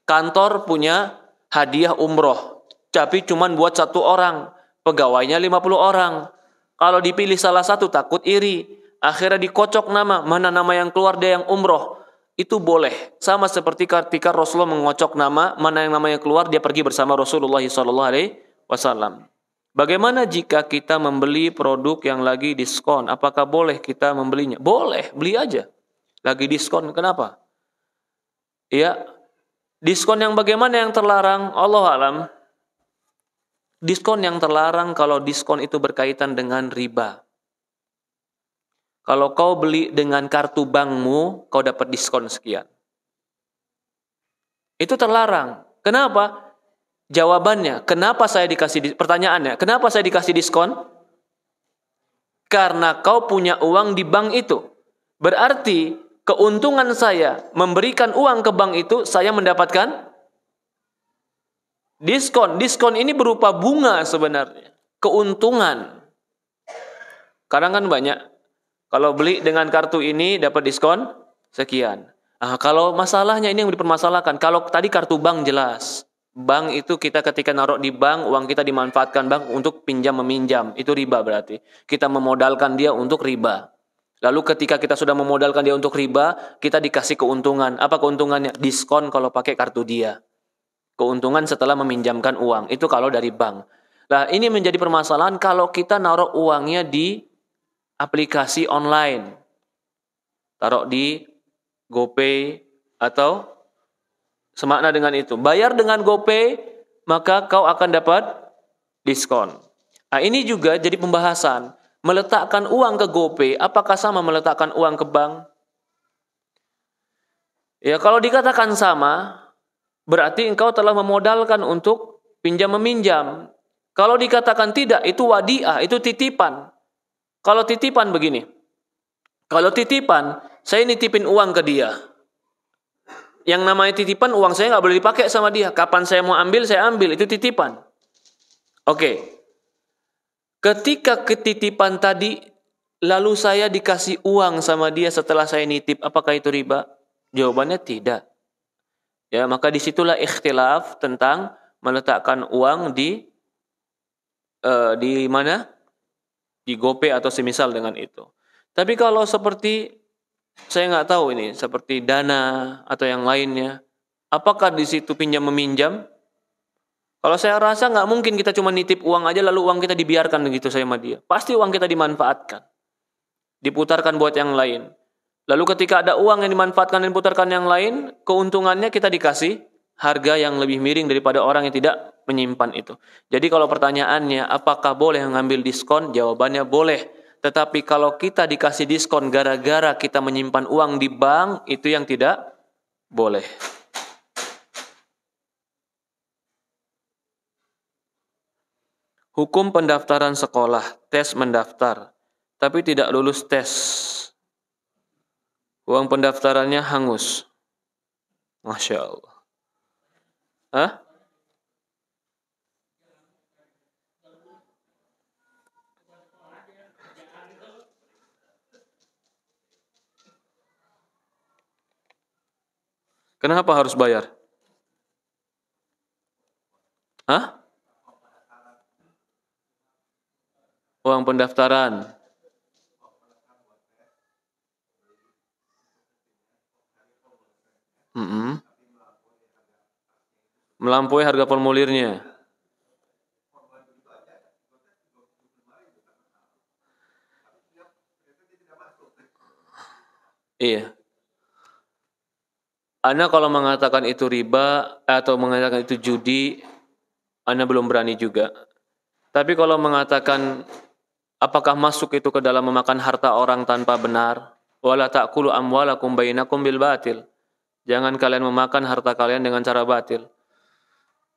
B: Kantor punya hadiah umroh, tapi cuma buat 1 orang, pegawainya 50 orang. Kalau dipilih salah satu takut iri, akhirnya dikocok mana nama yang keluar dia yang umroh. Itu boleh. Sama seperti ketika Rasulullah mengocok mana yang namanya keluar, dia pergi bersama Rasulullah SAW. Bagaimana jika kita membeli produk yang lagi diskon? Apakah boleh kita membelinya? Boleh, beli aja. Lagi diskon, kenapa? Ya, Diskon yang bagaimana yang terlarang? Allahu alam. Diskon yang terlarang kalau diskon itu berkaitan dengan riba. Kalau kau beli dengan kartu bankmu, kau dapat diskon sekian. Itu terlarang. Kenapa? Jawabannya, pertanyaannya, kenapa saya dikasih diskon? Karena kau punya uang di bank itu. Berarti keuntungan saya memberikan uang ke bank itu, saya mendapatkan diskon. Diskon ini berupa bunga sebenarnya. Keuntungan. Kadang kan banyak. Kalau beli dengan kartu ini dapat diskon sekian. Kalau masalahnya ini yang dipermasalahkan. Kalau tadi kartu bank jelas. Bank itu kita ketika naruh di bank, uang kita dimanfaatkan bank untuk pinjam meminjam. Itu riba berarti. Kita memodalkan dia untuk riba. Lalu ketika kita sudah memodalkan dia untuk riba, kita dikasih keuntungan. Apa keuntungannya? Diskon kalau pakai kartu dia. Keuntungan setelah meminjamkan uang. Itu kalau dari bank. Nah, ini menjadi permasalahan kalau kita naruh uangnya di aplikasi online. Taruh di GoPay atau semakna dengan itu. Bayar dengan GoPay, maka kau akan dapat diskon. Nah, ini juga jadi pembahasan. Meletakkan uang ke GoPay, apakah sama meletakkan uang ke bank? Ya, kalau dikatakan sama, berarti engkau telah memodalkan untuk pinjam-meminjam. Kalau dikatakan tidak, itu wadiah, itu titipan. Kalau titipan begini. Kalau titipan, saya nitipin uang ke dia. Yang namanya titipan, uang saya nggak boleh dipakai sama dia. Kapan saya mau ambil, saya ambil. Itu titipan. Oke. Ketika ketitipan tadi, lalu saya dikasih uang sama dia setelah saya nitip, apakah itu riba? Jawabannya tidak. Ya, maka disitulah ikhtilaf tentang meletakkan uang di mana? Di GoPay atau semisal dengan itu. Tapi kalau seperti saya nggak tahu ini, seperti Dana atau yang lainnya, apakah di situ pinjam meminjam? Kalau saya rasa nggak mungkin kita cuma nitip uang aja lalu uang kita dibiarkan begitu sama dia. Pasti uang kita dimanfaatkan, diputarkan buat yang lain. Lalu ketika ada uang yang dimanfaatkan dan diputarkan yang lain, keuntungannya kita dikasih harga yang lebih miring daripada orang yang tidak menyimpan itu. Jadi kalau pertanyaannya apakah boleh mengambil diskon? Jawabannya boleh. Tetapi kalau kita dikasih diskon gara-gara kita menyimpan uang di bank, itu yang tidak boleh. Hukum pendaftaran sekolah, tes mendaftar, tapi tidak lulus tes. Uang pendaftarannya hangus. Masya Allah. Hah? Kenapa harus bayar? Hah? Uang pendaftaran. Melampaui harga formulirnya. Iya. Anda kalau mengatakan itu riba atau mengatakan itu judi, Anda belum berani juga. Tapi kalau mengatakan apakah masuk itu ke dalam memakan harta orang tanpa benar? Wala ta'kulu amwalakum bainakum bil batil. Jangan kalian memakan harta kalian dengan cara batil.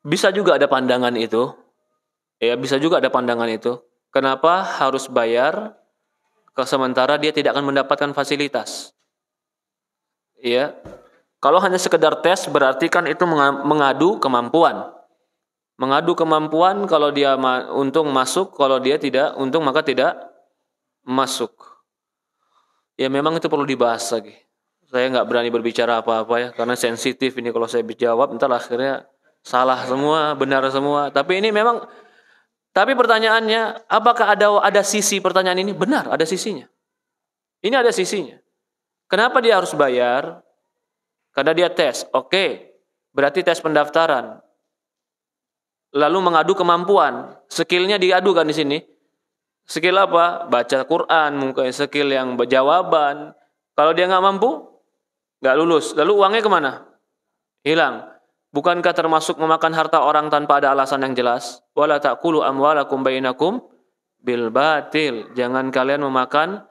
B: Bisa juga ada pandangan itu. Ya, bisa juga ada pandangan itu. Kenapa harus bayar sementara dia tidak akan mendapatkan fasilitas? Ya. Kalau hanya sekedar tes berarti kan itu mengadu kemampuan. Mengadu kemampuan, kalau dia untung masuk, kalau dia tidak untung maka tidak masuk. Ya memang itu perlu dibahas lagi. Saya nggak berani berbicara apa-apa ya, karena sensitif ini kalau saya jawab ntar akhirnya salah semua, benar semua. Tapi pertanyaannya, apakah ada sisi pertanyaan ini? Benar, ada sisinya. Ini ada sisinya. Kenapa dia harus bayar? Karena dia tes. Oke, berarti tes pendaftaran. Lalu mengadu kemampuan, skillnya diadukan di sini. Skill apa? Baca Quran, mungkin skill yang jawaban. Kalau dia nggak mampu, nggak lulus. Lalu uangnya kemana? Hilang. Bukankah termasuk memakan harta orang tanpa ada alasan yang jelas? Wala ta'kulu amwalakum bainakum bil batil. Jangan kalian memakan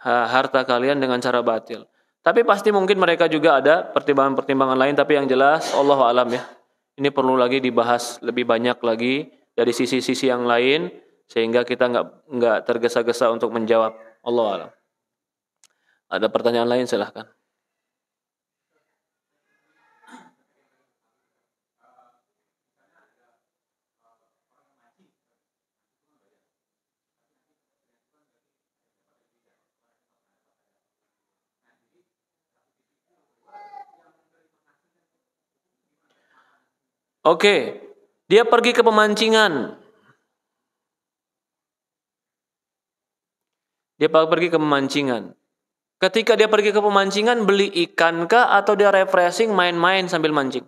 B: harta kalian dengan cara batil. Tapi pasti mungkin mereka juga ada pertimbangan-pertimbangan lain, tapi yang jelas Allahu a'lam ya. Ini perlu lagi dibahas lebih banyak lagi dari sisi-sisi yang lain sehingga kita nggak tergesa-gesa untuk menjawab. Allahu a'lam. Ada pertanyaan lain, silahkan. Oke, dia pergi ke pemancingan. Dia pergi ke pemancingan. Ketika dia pergi ke pemancingan, beli ikan kah atau dia refreshing main-main sambil mancing?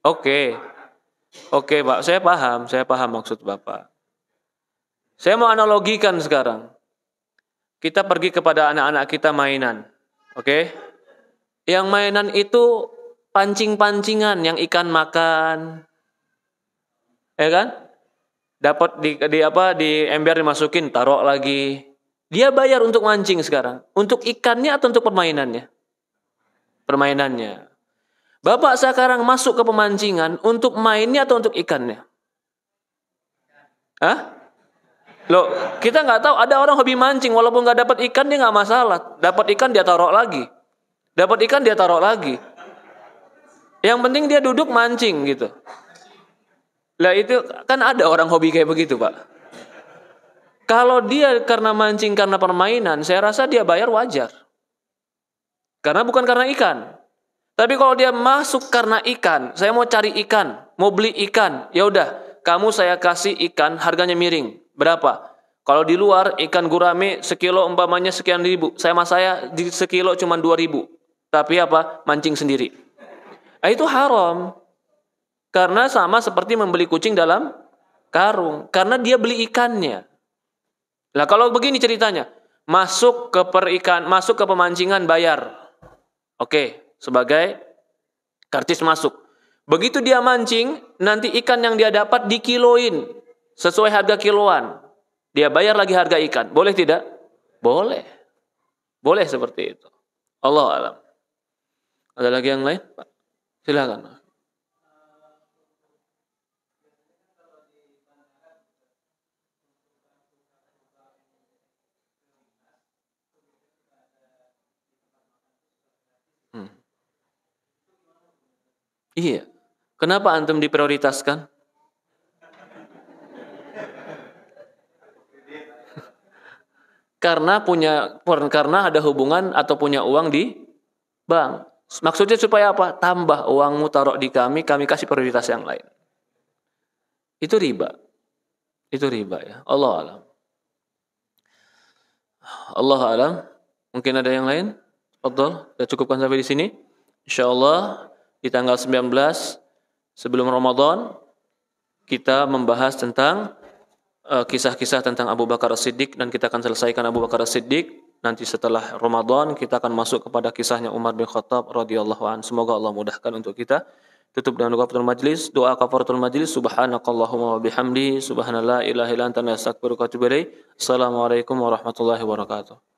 B: Oke, Pak, saya paham maksud Bapak. Saya mau analogikan sekarang. Kita pergi kepada anak-anak kita mainan, oke? Yang mainan itu pancing-pancingan, yang ikan makan, ya kan? Dapat di ember dimasukin, taruh lagi. Dia bayar untuk mancing sekarang. Untuk ikannya atau untuk permainannya? Permainannya. Bapak sekarang masuk ke pemancingan untuk mainnya atau untuk ikannya? Hah? Loh, kita nggak tahu. Ada orang hobi mancing, walaupun nggak dapat ikan dia nggak masalah. Dapat ikan dia taruh lagi. Dapat ikan dia taruh lagi. Yang penting dia duduk mancing gitu. Lah itu kan ada orang hobi kayak begitu, Pak. Kalau dia karena mancing karena permainan, saya rasa dia bayar wajar. Karena bukan karena ikan. Tapi kalau dia masuk karena ikan, saya mau cari ikan, mau beli ikan, ya udah, kamu saya kasih ikan harganya miring. Berapa? Kalau di luar ikan gurame sekilo umpamanya sekian ribu, saya di sekilo cuma 2.000. Tapi apa? Mancing sendiri. Nah, itu haram. Karena sama seperti membeli kucing dalam karung. Karena dia beli ikannya. Nah, kalau begini ceritanya, masuk ke pemancingan bayar. Oke, sebagai karcis masuk. Begitu dia mancing, nanti ikan yang dia dapat dikiloin sesuai harga kiloan. Dia bayar lagi harga ikan. Boleh tidak? Boleh. Boleh seperti itu. Allah alam. Ada lagi yang lain, Pak? Silakan. Iya. Kenapa antum diprioritaskan? Karena ada hubungan atau punya uang di bank. Maksudnya supaya apa? Tambah uangmu taruh di kami kasih prioritas yang lain. Itu riba. Itu riba ya. Allah alam. Allah alam. Mungkin ada yang lain? Fadhal, kita cukupkan sampai di sini. Insyaallah di tanggal 19 sebelum Ramadan kita membahas tentang kisah-kisah tentang Abu Bakar As-Siddiq dan kita akan selesaikan Abu Bakar As-Siddiq. Nanti setelah Ramadan kita akan masuk kepada kisahnya Umar bin Khattab radhiyallahu anhu. Semoga Allah mudahkan untuk kita. Tutup dengan kafaratul majlis, doa kafaratul majlis. Subhanakallahumma wa bihamdi, subhanallah ilaha illa anta astaghfiruka wa atubu ilaik. Assalamualaikum warahmatullahi wabarakatuh.